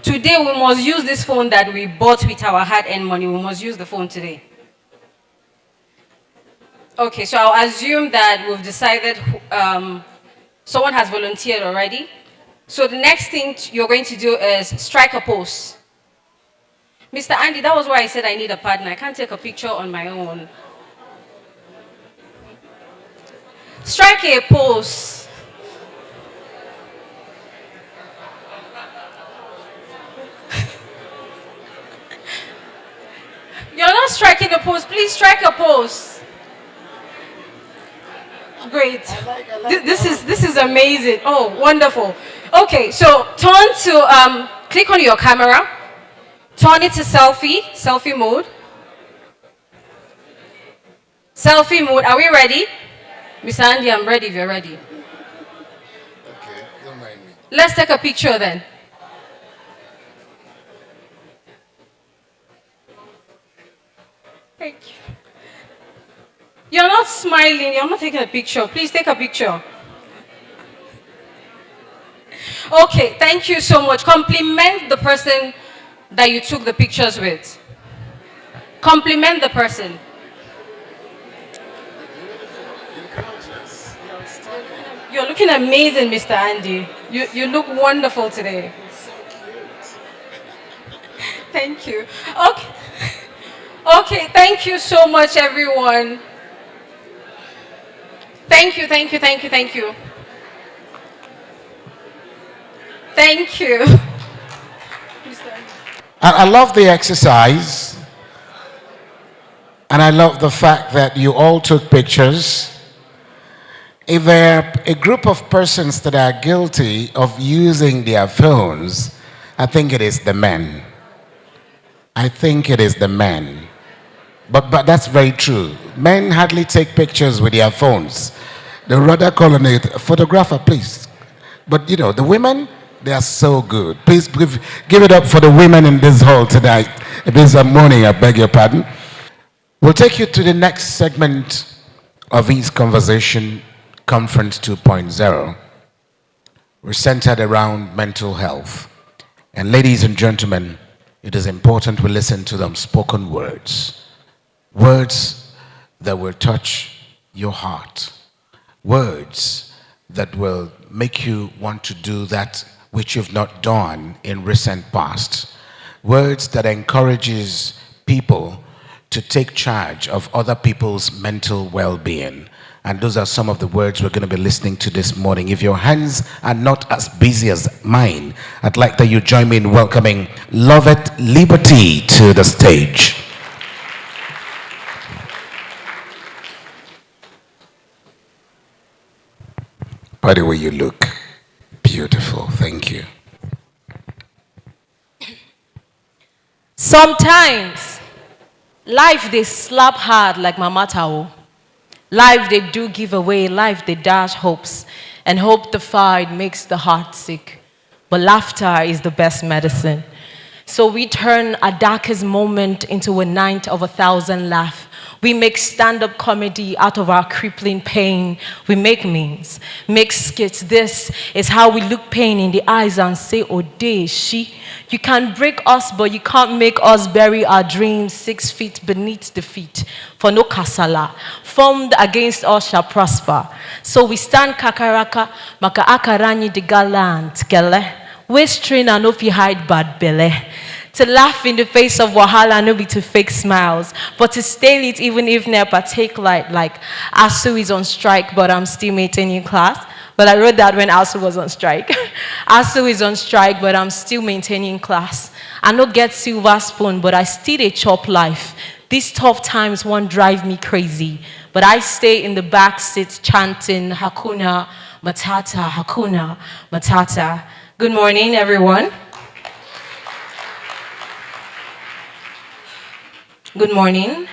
Speaker 6: Today we must use this phone that we bought with our hard-earned money. We must use the phone today. Okay, so I'll assume that we've decided someone has volunteered already. So the next thing you're going to do is strike a pose. Mr. Andy, that was why I said I need a partner. I can't take a picture on my own. Strike a pose. You're not striking a pose. Please strike a pose. Great. This is amazing. Oh, wonderful. Okay, so turn to click on your camera. Turn it to selfie mode. Selfie mode. Are we ready? Mr. Andy, I'm ready if you're ready.
Speaker 1: Okay, don't mind me.
Speaker 6: Let's take a picture then. Thank you. You're not smiling, you're not taking a picture. Please take a picture. Okay, thank you so much. Compliment the person that you took the pictures with. Compliment the person. You're looking amazing, Mr. Andy. You look wonderful today. Thank you. Okay. Okay, thank you so much, everyone. Thank you, thank you, thank you, thank you. Thank you.
Speaker 1: I love the exercise, and I love the fact that you all took pictures. If there are a group of persons that are guilty of using their phones, I think it is the men. I think it is the men. But that's very true. Men hardly take pictures with their phones. They rather call on a photographer, please. But you know, the women, they are so good. Please give it up for the women in this hall tonight. This morning, I beg your pardon. We'll take you to the next segment of this conversation, Conference 2.0. We're centered around mental health. And ladies and gentlemen, it is important we listen to them spoken words. Words that will touch your heart. Words that will make you want to do that which you've not done in recent past. Words that encourages people to take charge of other people's mental well-being. And those are some of the words we're going to be listening to this morning. If your hands are not as busy as mine, I'd like that you join me in welcoming Lovett Liberty to the stage. By the way, you look beautiful. Thank you.
Speaker 7: Sometimes life they slap hard like mama towel. Life they do give away, life they dash hopes, and hope defied makes the heart sick. But laughter is the best medicine. So we turn a darkest moment into a night of 1,000 laughs. We make stand-up comedy out of our crippling pain. We make memes, make skits. This is how we look pain in the eyes and say, oh, day, she. You can break us, but you can't make us bury our dreams 6 feet beneath the feet. For no kasala, formed against us shall prosper. So we stand kakaraka, maka akarani de galant, kele. Waist train and if you hide bad belly. To laugh in the face of wahala, no be to fake smiles, but to stay it even if never take light. Like ASU is on strike, but I'm still maintaining class. But I wrote that when ASU was on strike. ASU is on strike, but I'm still maintaining class. I no get silver spoon, but I still a chop life. These tough times won't drive me crazy, but I stay in the back seat chanting Hakuna Matata, Hakuna Matata. Good morning, everyone. Good morning.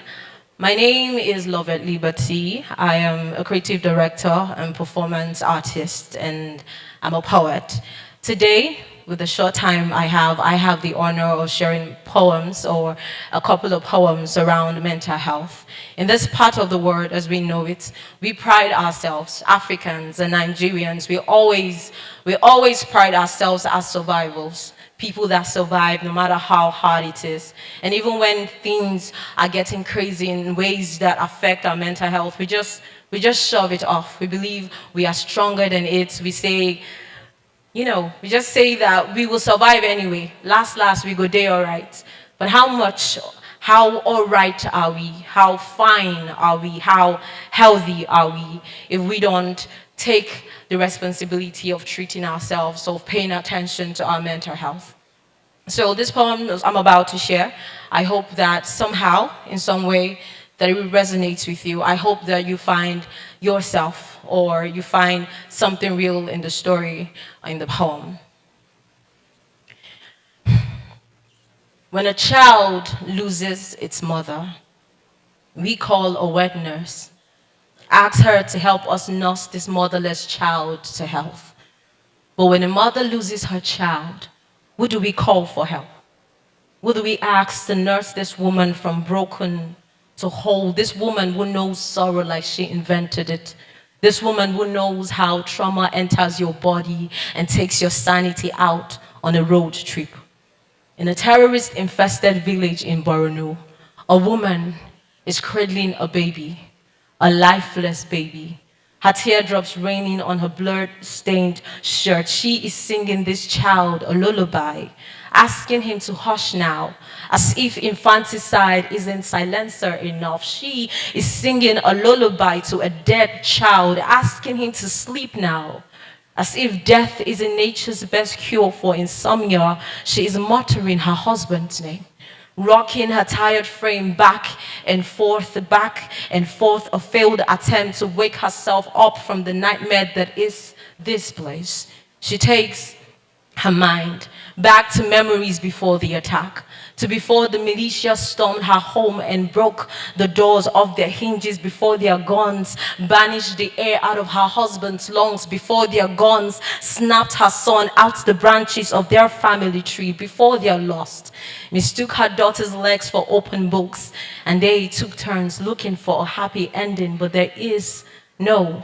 Speaker 7: My name is Lovett Liberty. I am a creative director and performance artist, and I'm a poet. Today, with the short time I have the honor of sharing poems, or a couple of poems around mental health. In this part of the world, as we know it, we pride ourselves, Africans and Nigerians, we always pride ourselves as survivors. People that survive no matter how hard it is. And even when things are getting crazy in ways that affect our mental health, we just shove it off. We believe we are stronger than it. We say, we just say that we will survive anyway. Last, we go day all right. But how all right are we? How fine are we? How healthy are we if we don't take the responsibility of treating ourselves, of paying attention to our mental health? So this poem I'm about to share, I hope that somehow, in some way, that it will resonate with you. I hope that you find yourself, or you find something real in the story, in the poem. When a child loses its mother, we call a wet nurse. Ask her to help us nurse this motherless child to health. But when a mother loses her child, who do we call for help? Who do we ask to nurse this woman from broken to whole? This woman who knows sorrow like she invented it. This woman who knows how trauma enters your body and takes your sanity out on a road trip. In a terrorist-infested village in Borno, a woman is cradling a baby, a lifeless baby. Her teardrops raining on her blood-stained shirt. She is singing this child a lullaby, asking him to hush now, as if infanticide isn't silencer enough. She is singing a lullaby to a dead child, asking him to sleep now. As if death isn't nature's best cure for insomnia, she is muttering her husband's name, rocking her tired frame back and forth, a failed attempt to wake herself up from the nightmare that is this place. She takes her mind back to memories before the attack, to before the militia stormed her home and broke the doors off their hinges, before their guns banished the air out of her husband's lungs, before their guns snapped her son out the branches of their family tree, before their lust mistook her daughter's legs for open books, and they took turns looking for a happy ending. But there is no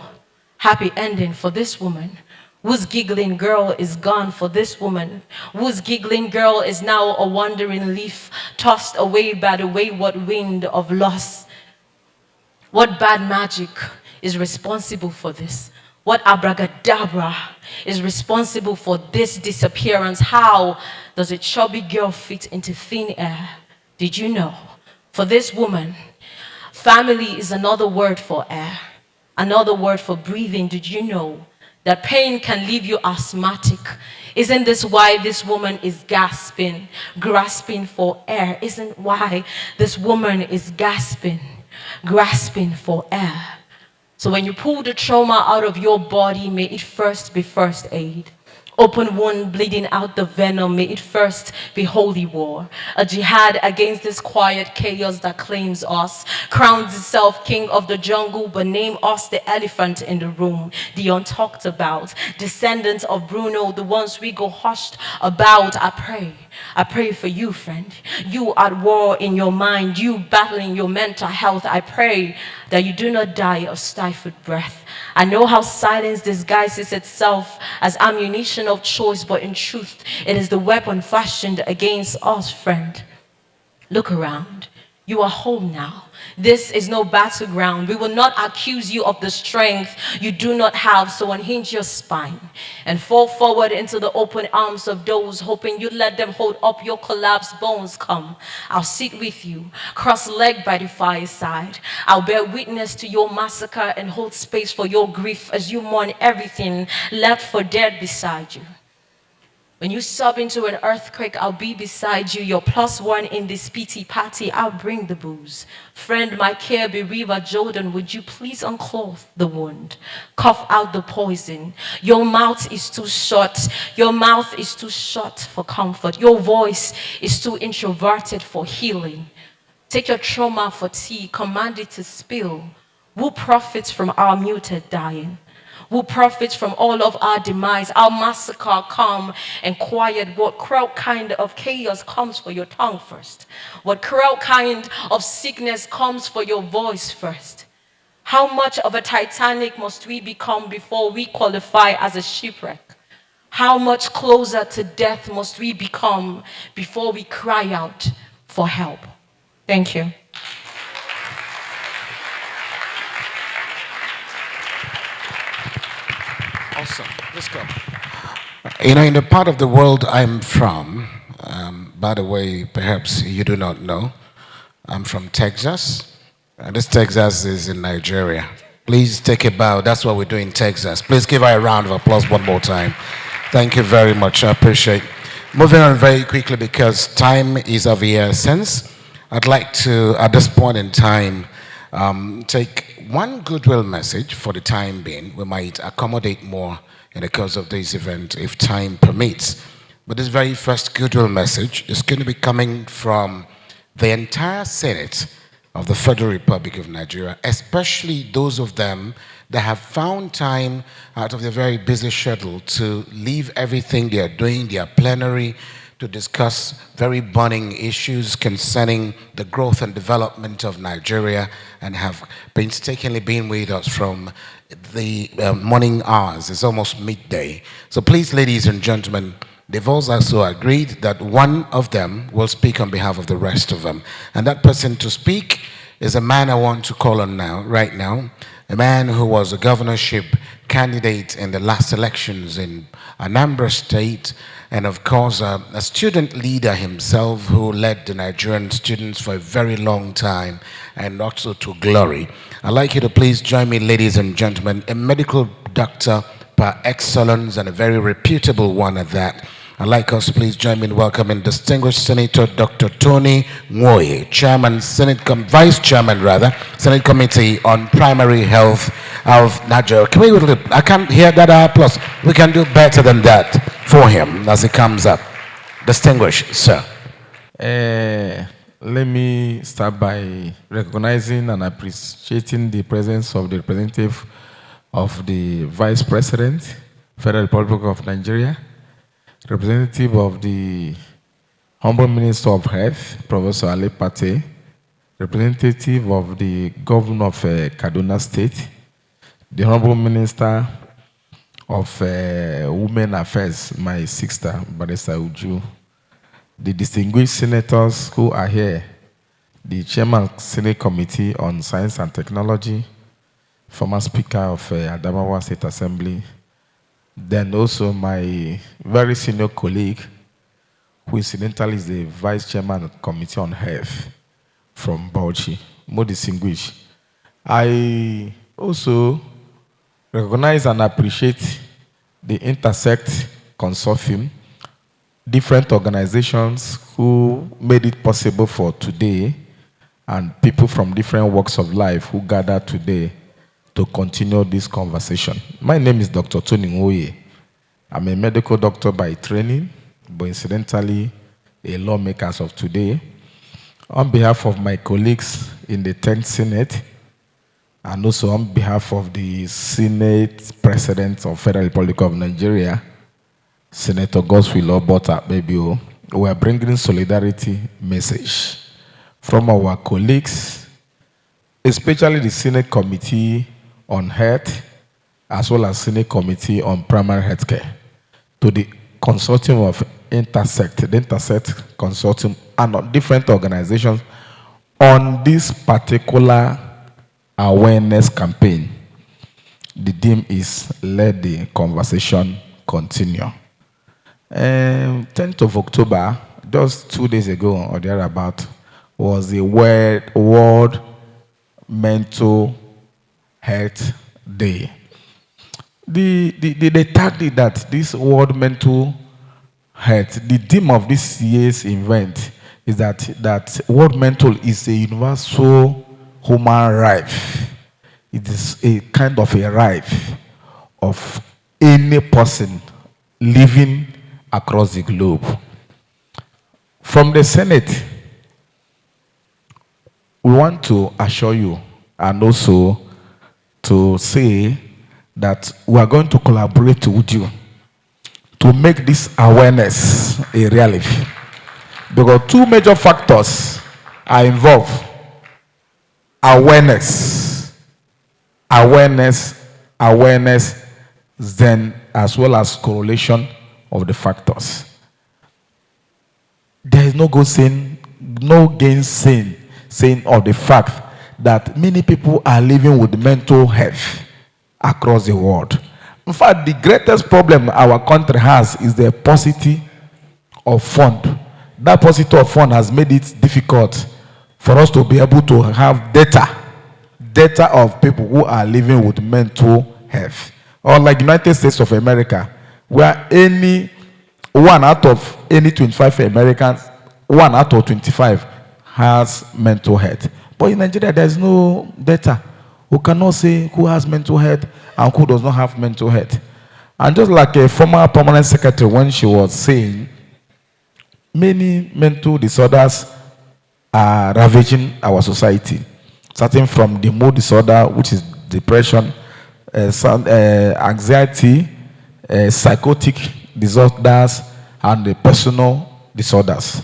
Speaker 7: happy ending for this woman, whose giggling girl is gone, for this woman, whose giggling girl is now a wandering leaf, tossed away by the wayward wind of loss. What bad magic is responsible for this? What abracadabra is responsible for this disappearance? How does a chubby girl fit into thin air? Did you know? For this woman, family is another word for air. Another word for breathing, did you know that pain can leave you asthmatic? Isn't this why this woman is gasping, grasping for air? Isn't why this woman is gasping, grasping for air? So when you pull the trauma out of your body, may it first be first aid. Open wound, bleeding out the venom, may it first be holy war. A jihad against this quiet chaos that claims us, crowns itself king of the jungle, but name us the elephant in the room, the untalked about, descendants of Bruno, the ones we go hushed about. I pray for you, friend. You at war in your mind, you battling your mental health. I pray that you do not die of stifled breath. I know how silence disguises itself as ammunition of choice, but in truth, it is the weapon fashioned against us, friend. Look around. You are home now. This is no battleground. We will not accuse you of the strength you do not have, so unhinge your spine and fall forward into the open arms of those hoping you let them hold up your collapsed bones. Come, I'll sit with you, cross-legged by the fireside. I'll bear witness to your massacre and hold space for your grief as you mourn everything left for dead beside you. When you sob into an earthquake, I'll be beside you. Your +1 in this pity party, I'll bring the booze. Friend, my care bereaver Jordan, would you please unclothe the wound? Cough out the poison. Your mouth is too short. Your mouth is too short for comfort. Your voice is too introverted for healing. Take your trauma for tea, command it to spill. Who profits from our muted dying? Who profits from all of our demise? Our massacre calm and quiet. What cruel kind of chaos comes for your tongue first? What cruel kind of sickness comes for your voice first? How much of a Titanic must we become before we qualify as a shipwreck? How much closer to death must we become before we cry out for help? Thank you.
Speaker 1: Awesome. Let's go. You know, in the part of the world I'm from, by the way, perhaps you do not know, I'm from Texas. And this Texas is in Nigeria. Please take a bow. That's what we do in Texas. Please give her a round of applause one more time. Thank you very much. I appreciate it. Moving on very quickly because time is of the essence. I'd like to, at this point in time, take one goodwill message for the time being. We might accommodate more in the course of this event if time permits. But this very first goodwill message is going to be coming from the entire Senate of the Federal Republic of Nigeria, especially those of them that have found time out of their very busy schedule to leave everything they are doing, their plenary, to discuss very burning issues concerning the growth and development of Nigeria and have painstakingly been with us from the morning hours. It's almost midday. So please, ladies and gentlemen, they've also agreed that one of them will speak on behalf of the rest of them. And that person to speak is a man I want to call on now, right now, a man who was a governorship candidate in the last elections in Anambra State, and of course a student leader himself who led the Nigerian students for a very long time and also to glory. I'd like you to please join me, ladies and gentlemen, a medical doctor par excellence and a very reputable one at that. I'd like us to please join me in welcoming distinguished Senator Dr. Tony Nwoye, Vice Chairman, Senate Committee on Primary Health of Nigeria. Can we, I can't hear that applause. We can do better than that for him as he comes up. Distinguished, sir.
Speaker 8: Let me start by recognizing and appreciating the presence of the representative of the Vice President, Federal Republic of Nigeria, representative of the Honorable Minister of Health, Professor Ali Pate, representative of the Governor of Kaduna State, the Honorable Minister of Women Affairs, my sister, Barrister Uju, the distinguished senators who are here, the Chairman of Senate Committee on Science and Technology, former Speaker of Adamawa State Assembly, then also my very senior colleague, who incidentally is the Vice Chairman of the Committee on Health from Bauchi, more distinguished. I also recognize and appreciate the Intersect Consortium, different organizations who made it possible for today, and people from different walks of life who gather today to continue this conversation. My name is Dr. Tony Nwoye. I'm a medical doctor by training, but incidentally, a lawmaker as of today. On behalf of my colleagues in the 10th Senate, and also on behalf of the Senate President of Federal Republic of Nigeria, Senator Godswill Obota Bebio, we are bringing solidarity message from our colleagues, especially the Senate Committee on Health, as well as Senate Committee on Primary Health Care, to the Consortium of Intersect, the Intersect Consortium, and different organizations on this particular awareness campaign. The theme is Let the Conversation Continue. 10th of October, just 2 days ago or thereabout, was the World Mental Health Day. They tagged it that this World Mental Health, the theme of this year's event is that World Mental is a universal human right. It is a kind of a right of any person living across the globe. From the Senate, we want to assure you and also to say that we are going to collaborate with you to make this awareness a reality. Because two major factors are involved: awareness, then as well as correlation of the factors. There is no gainsaying of the fact that many people are living with mental health across the world. In fact, the greatest problem our country has is the paucity of fund. That paucity of fund has made it difficult for us to be able to have data of people who are living with mental health. Or like United States of America, where any 1 out of any 25 Americans, 1 out of 25 has mental health. But in Nigeria, there's no data. We cannot say who has mental health and who does not have mental health. And just like a former permanent secretary, when she was saying, many mental disorders are ravaging our society, starting from the mood disorder, which is depression, anxiety, psychotic disorders, and the personal disorders.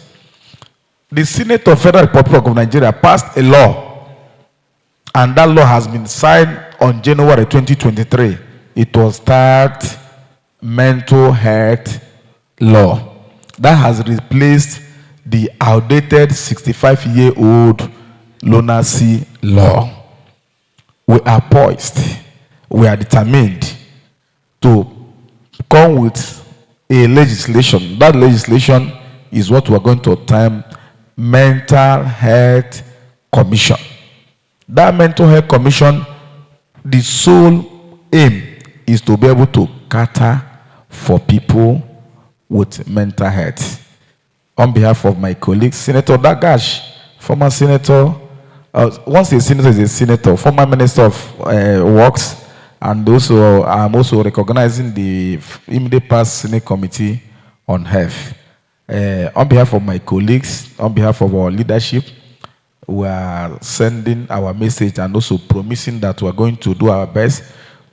Speaker 8: The Senate of Federal Republic of Nigeria passed a law, and that law has been signed on January 2023. It was that mental health law that has replaced the outdated 65-year-old lunacy law. We are poised, we are determined to come with a legislation. That legislation is what we are going to term Mental Health Commission. That Mental Health Commission, the sole aim is to be able to cater for people with mental health. On behalf of my colleagues, Senator Dagash, former senator, once a senator is a senator, former minister of works, and also I'm also recognizing the immediate past Senate Committee on Health. On behalf of my colleagues, on behalf of our leadership, we are sending our message and also promising that we are going to do our best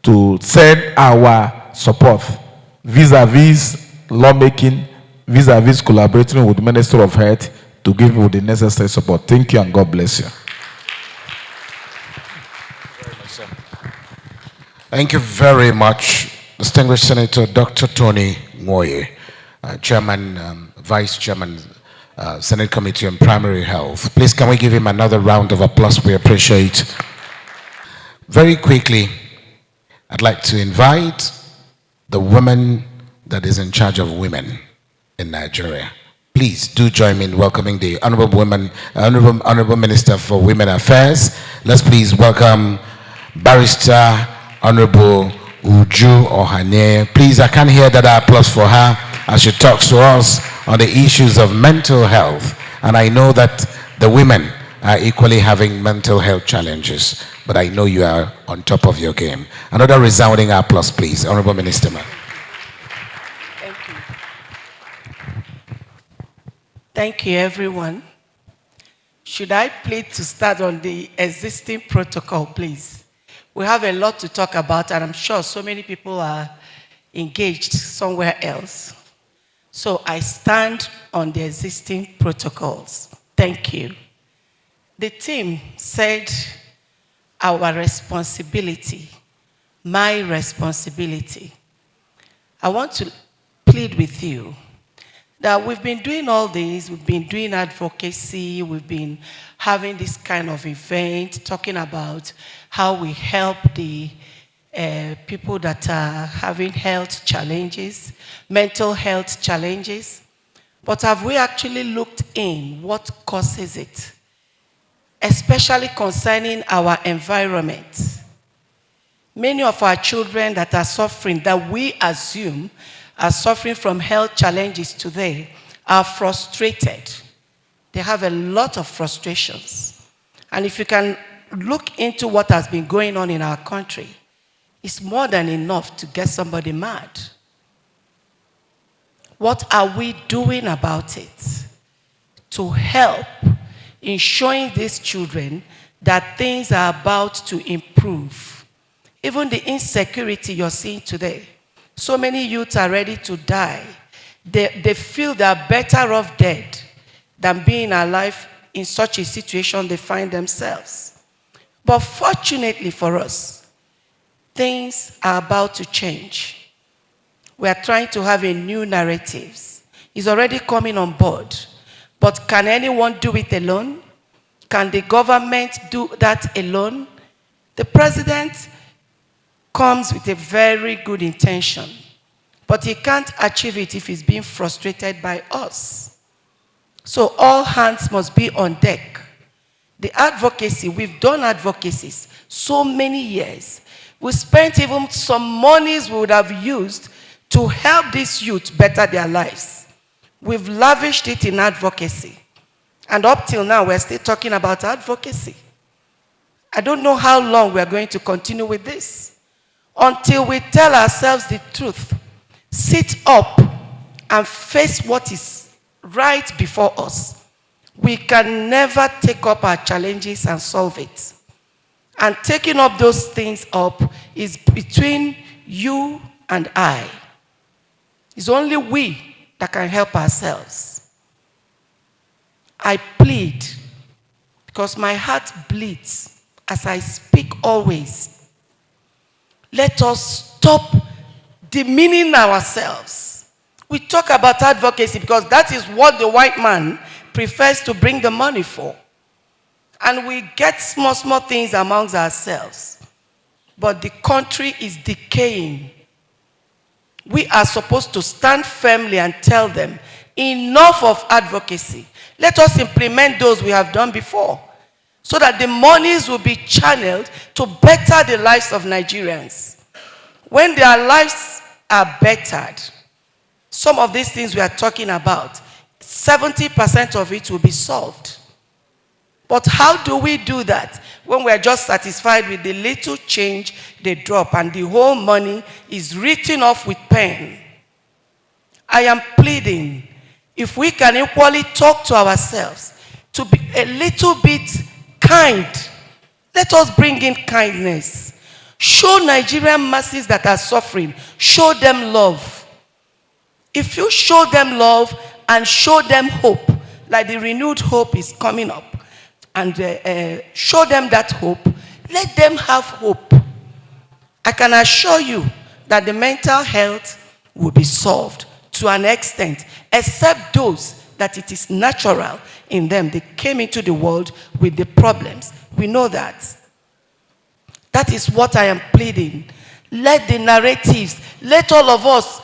Speaker 8: to send our support vis-a-vis lawmaking, vis-a-vis collaborating with the Minister of Health to give you the necessary support. Thank you and God bless you.
Speaker 1: Thank you very much, distinguished Senator Dr. Tony Nwoye, Chairman, Vice Chairman, Senate Committee on Primary Health. Please, can we give him another round of applause? We appreciate. Very quickly, I'd like to invite the woman that is in charge of women in Nigeria. Please do join me in welcoming the Honorable Minister for Women Affairs. Let's please welcome Barrister Honorable Uju Ohane. Please, I can't hear that applause for her as she talks to us on the issues of mental health. And I know that the women are equally having mental health challenges, but I know you are on top of your game. Another resounding applause, please. Honorable Minister.
Speaker 9: Thank you. Thank you, everyone. Should I plead to start on the existing protocol, please? We have a lot to talk about, and I'm sure so many people are engaged somewhere else. So I stand on the existing protocols. Thank you. The team said our responsibility, my responsibility. I want to plead with you that we've been doing all this, we've been doing advocacy, we've been having this kind of event, talking about how we help the people that are having health challenges, mental health challenges. But have we actually looked in what causes it? Especially concerning our environment. Many of our children that are suffering, that we assume are suffering from health challenges today, are frustrated. They have a lot of frustrations. And if you can look into what has been going on in our country, it's more than enough to get somebody mad. What are we doing about it to help in showing these children that things are about to improve? Even the insecurity you're seeing today. So many youths are ready to die. They feel they're better off dead than being alive in such a situation they find themselves. But fortunately for us, things are about to change. We are trying to have a new narrative. It's already coming on board. But can anyone do it alone? Can the government do that alone? The president comes with a very good intention, but he can't achieve it if he's being frustrated by us. So all hands must be on deck. The advocacy, we've done advocacies so many years. We spent even some monies we would have used to help these youth better their lives. We've lavished it in advocacy. And up till now, we're still talking about advocacy. I don't know how long we're going to continue with this. Until we tell ourselves the truth, sit up and face what is right before us, we can never take up our challenges and solve it. And taking up those things up is between you and I. It's only we that can help ourselves. I plead, because my heart bleeds as I speak always. Let us stop demeaning ourselves. We talk about advocacy because that is what the white man prefers to bring the money for. And we get small things amongst ourselves. But the country is decaying. We are supposed to stand firmly and tell them, enough of advocacy. Let us implement those we have done before, so that the monies will be channeled to better the lives of Nigerians. When their lives are bettered, some of these things we are talking about, 70% of it will be solved. But how do we do that when we are just satisfied with the little change they drop and the whole money is written off with pen? I am pleading, if we can equally talk to ourselves, to be a little bit kind. Let us bring in kindness. Show Nigerian masses that are suffering, show them love. If you show them love and show them hope, like the renewed hope is coming up, and show them that hope, let them have hope. I can assure you that the mental health will be solved to an extent, except those that it is natural in them. They came into the world with the problems. We know that. That is what I am pleading. Let the narratives, let all of us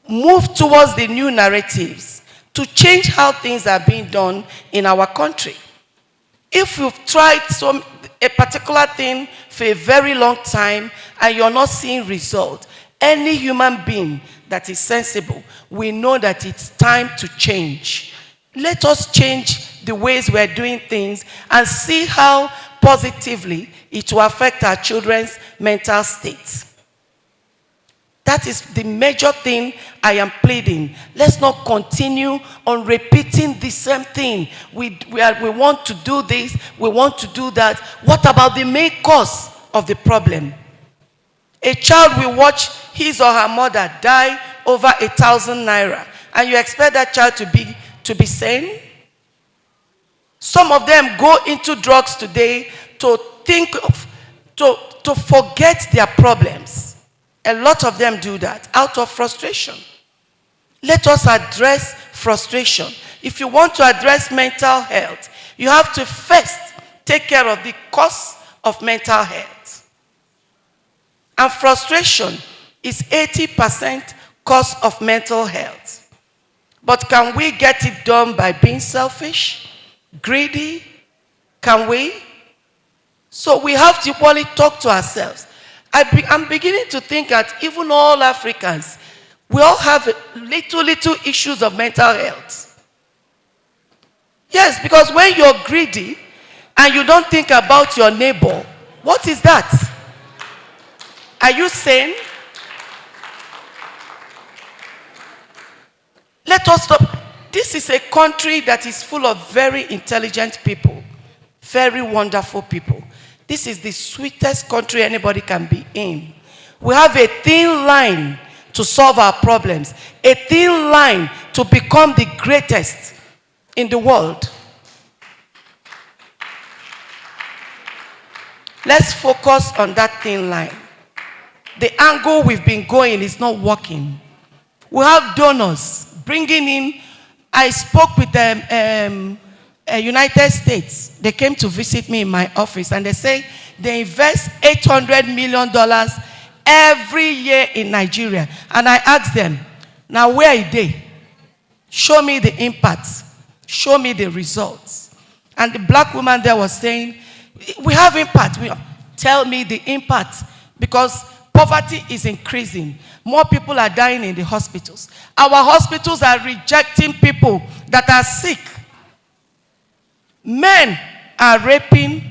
Speaker 9: move towards the new narratives to change how things are being done in our country. If you've tried a particular thing for a very long time and you're not seeing results, any human being that is sensible, we know that it's time to change. Let us change the ways we're doing things and see how positively it will affect our children's mental state. That is the major thing I am pleading. Let's not continue on repeating the same thing. We want to do this, we want to do that. What about the main cause of the problem? A child will watch his or her mother die over 1,000 naira, and you expect that child to be sane? Some of them go into drugs today to forget their problems. A lot of them do that out of frustration. Let us address frustration. If you want to address mental health, you have to first take care of the cause of mental health. And frustration is 80% cause of mental health. But can we get it done by being selfish, greedy? Can we? So we have to equally talk to ourselves. I'm beginning to think that even all Africans, we all have little issues of mental health. Yes, because when you're greedy and you don't think about your neighbor, what is that? Are you sane? Let us stop. This is a country that is full of very intelligent people, very wonderful people. This is the sweetest country anybody can be in. We have a thin line to solve our problems, a thin line to become the greatest in the world. Let's focus on that thin line. The angle we've been going is not working. We have donors bringing in. I spoke with United States. They came to visit me in my office and they say they invest $800 million every year in Nigeria. And I asked them, now where are they? Show me the impact. Show me the results. And the black woman there was saying, we have impact. Tell me the impact. Because poverty is increasing. More people are dying in the hospitals. Our hospitals are rejecting people that are sick. Men are raping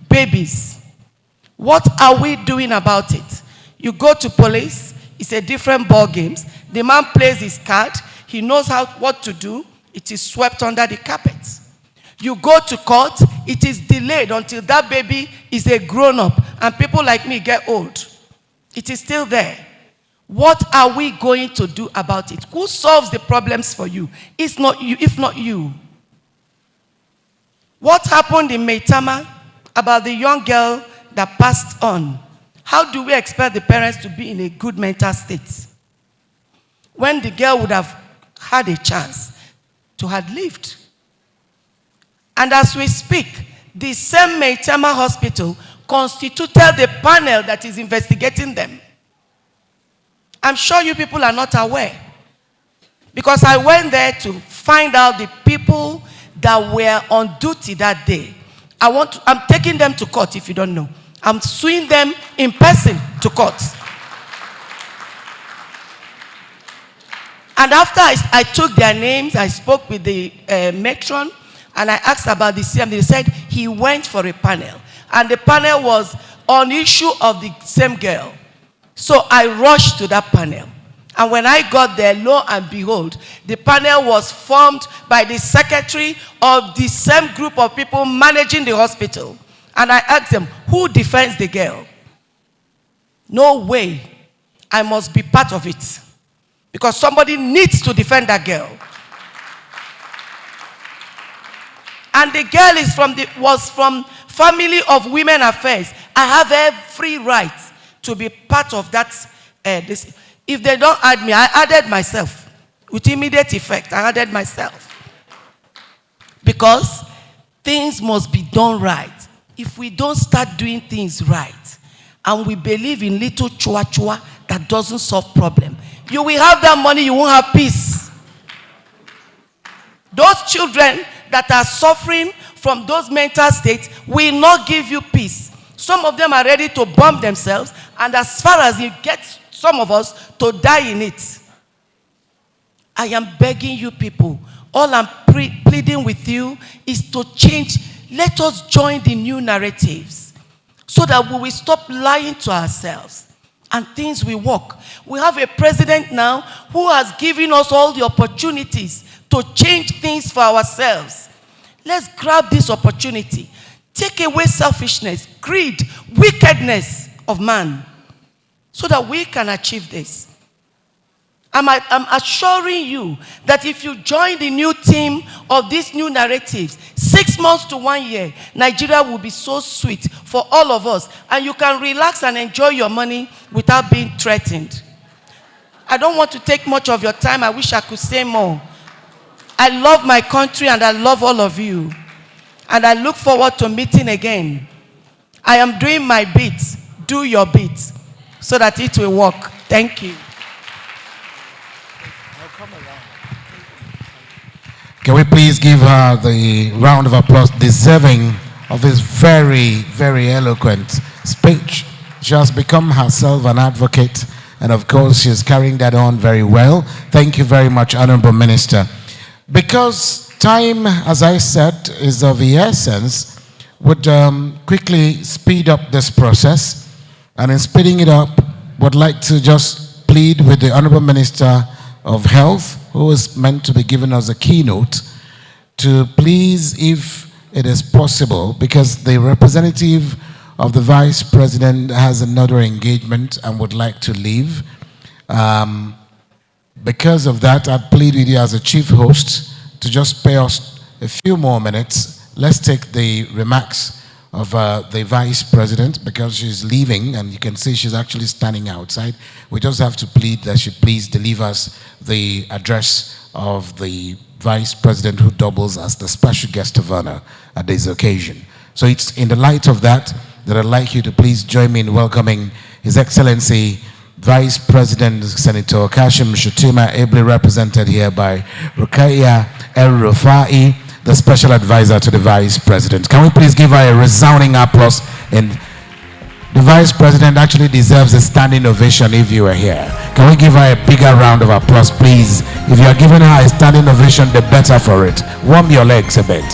Speaker 9: babies. What are we doing about it? You go to police, it's a different ball game. The man plays his card, he knows what to do, it is swept under the carpet. You go to court, it is delayed until that baby is a grown-up and people like me get old. It is still there. What are we going to do about it? Who solves the problems for you? It's not you, if not you. What happened in Maitama about the young girl that passed on? How do we expect the parents to be in a good mental state when the girl would have had a chance to have lived? And as we speak, the same Maitama hospital constituted the panel that is investigating them. I'm sure you people are not aware. Because I went there to find out the people that were on duty that day. I'm taking them to court if you don't know. I'm suing them in person to court. And after I took their names, I spoke with the matron, and I asked about the CM. They said he went for a panel. And the panel was on issue of the same girl. So I rushed to that panel. And when I got there, lo and behold, the panel was formed by the secretary of the same group of people managing the hospital. And I asked them, who defends the girl? No way. I must be part of it. Because somebody needs to defend that girl. And the girl was from Family of Women Affairs. I have every right to be part of that. If they don't add me, I added myself. With immediate effect, I added myself. Because things must be done right. If we don't start doing things right, and we believe in little chua-chua that doesn't solve problem, you will have that money, you won't have peace. Those children that are suffering from those mental states will not give you peace. Some of them are ready to bomb themselves, and as far as it gets some of us to die in it. I am begging you people, all I'm pleading with you is to change. Let us join the new narratives so that we will stop lying to ourselves and things will work. We have a president now who has given us all the opportunities to change things for ourselves. Let's grab this opportunity. Take away selfishness, greed, wickedness of man so that we can achieve this. I'm assuring you that if you join the new team of these new narratives, 6 months to 1 year, Nigeria will be so sweet for all of us. And you can relax and enjoy your money without being threatened. I don't want to take much of your time. I wish I could say more. I love my country and I love all of you. And I look forward to meeting again. I am doing my bit. Do your bit so that it will work. Thank you.
Speaker 1: Can we please give her the round of applause deserving of this very, very eloquent speech? She has become herself an advocate, and of course she's carrying that on very well. Thank you very much, Honorable Minister. Because time, as I said, is of the essence, would quickly speed up this process, and in speeding it up, would like to just plead with the Honorable Minister of Health, who is meant to be giving us a keynote, to please, if it is possible, because the representative of the Vice President has another engagement and would like to leave. Because of that, I'd plead with you as a chief host to just spare us a few more minutes. Let's take the remarks of the Vice President, because she's leaving and you can see she's actually standing outside. We just have to plead that she please deliver us the address of the Vice President, who doubles as the special guest of honor at this occasion. So it's in the light of that that I'd like you to please join me in welcoming His Excellency Vice President Senator Kashim Shettima, ably represented here by Rukaiya El-Rufai, the special advisor to the Vice President. Can we please give her a resounding applause? And the Vice President actually deserves a standing ovation if you were here. Can we give her a bigger round of applause, please? If you are giving her a standing ovation, the better for it. Warm your legs a bit.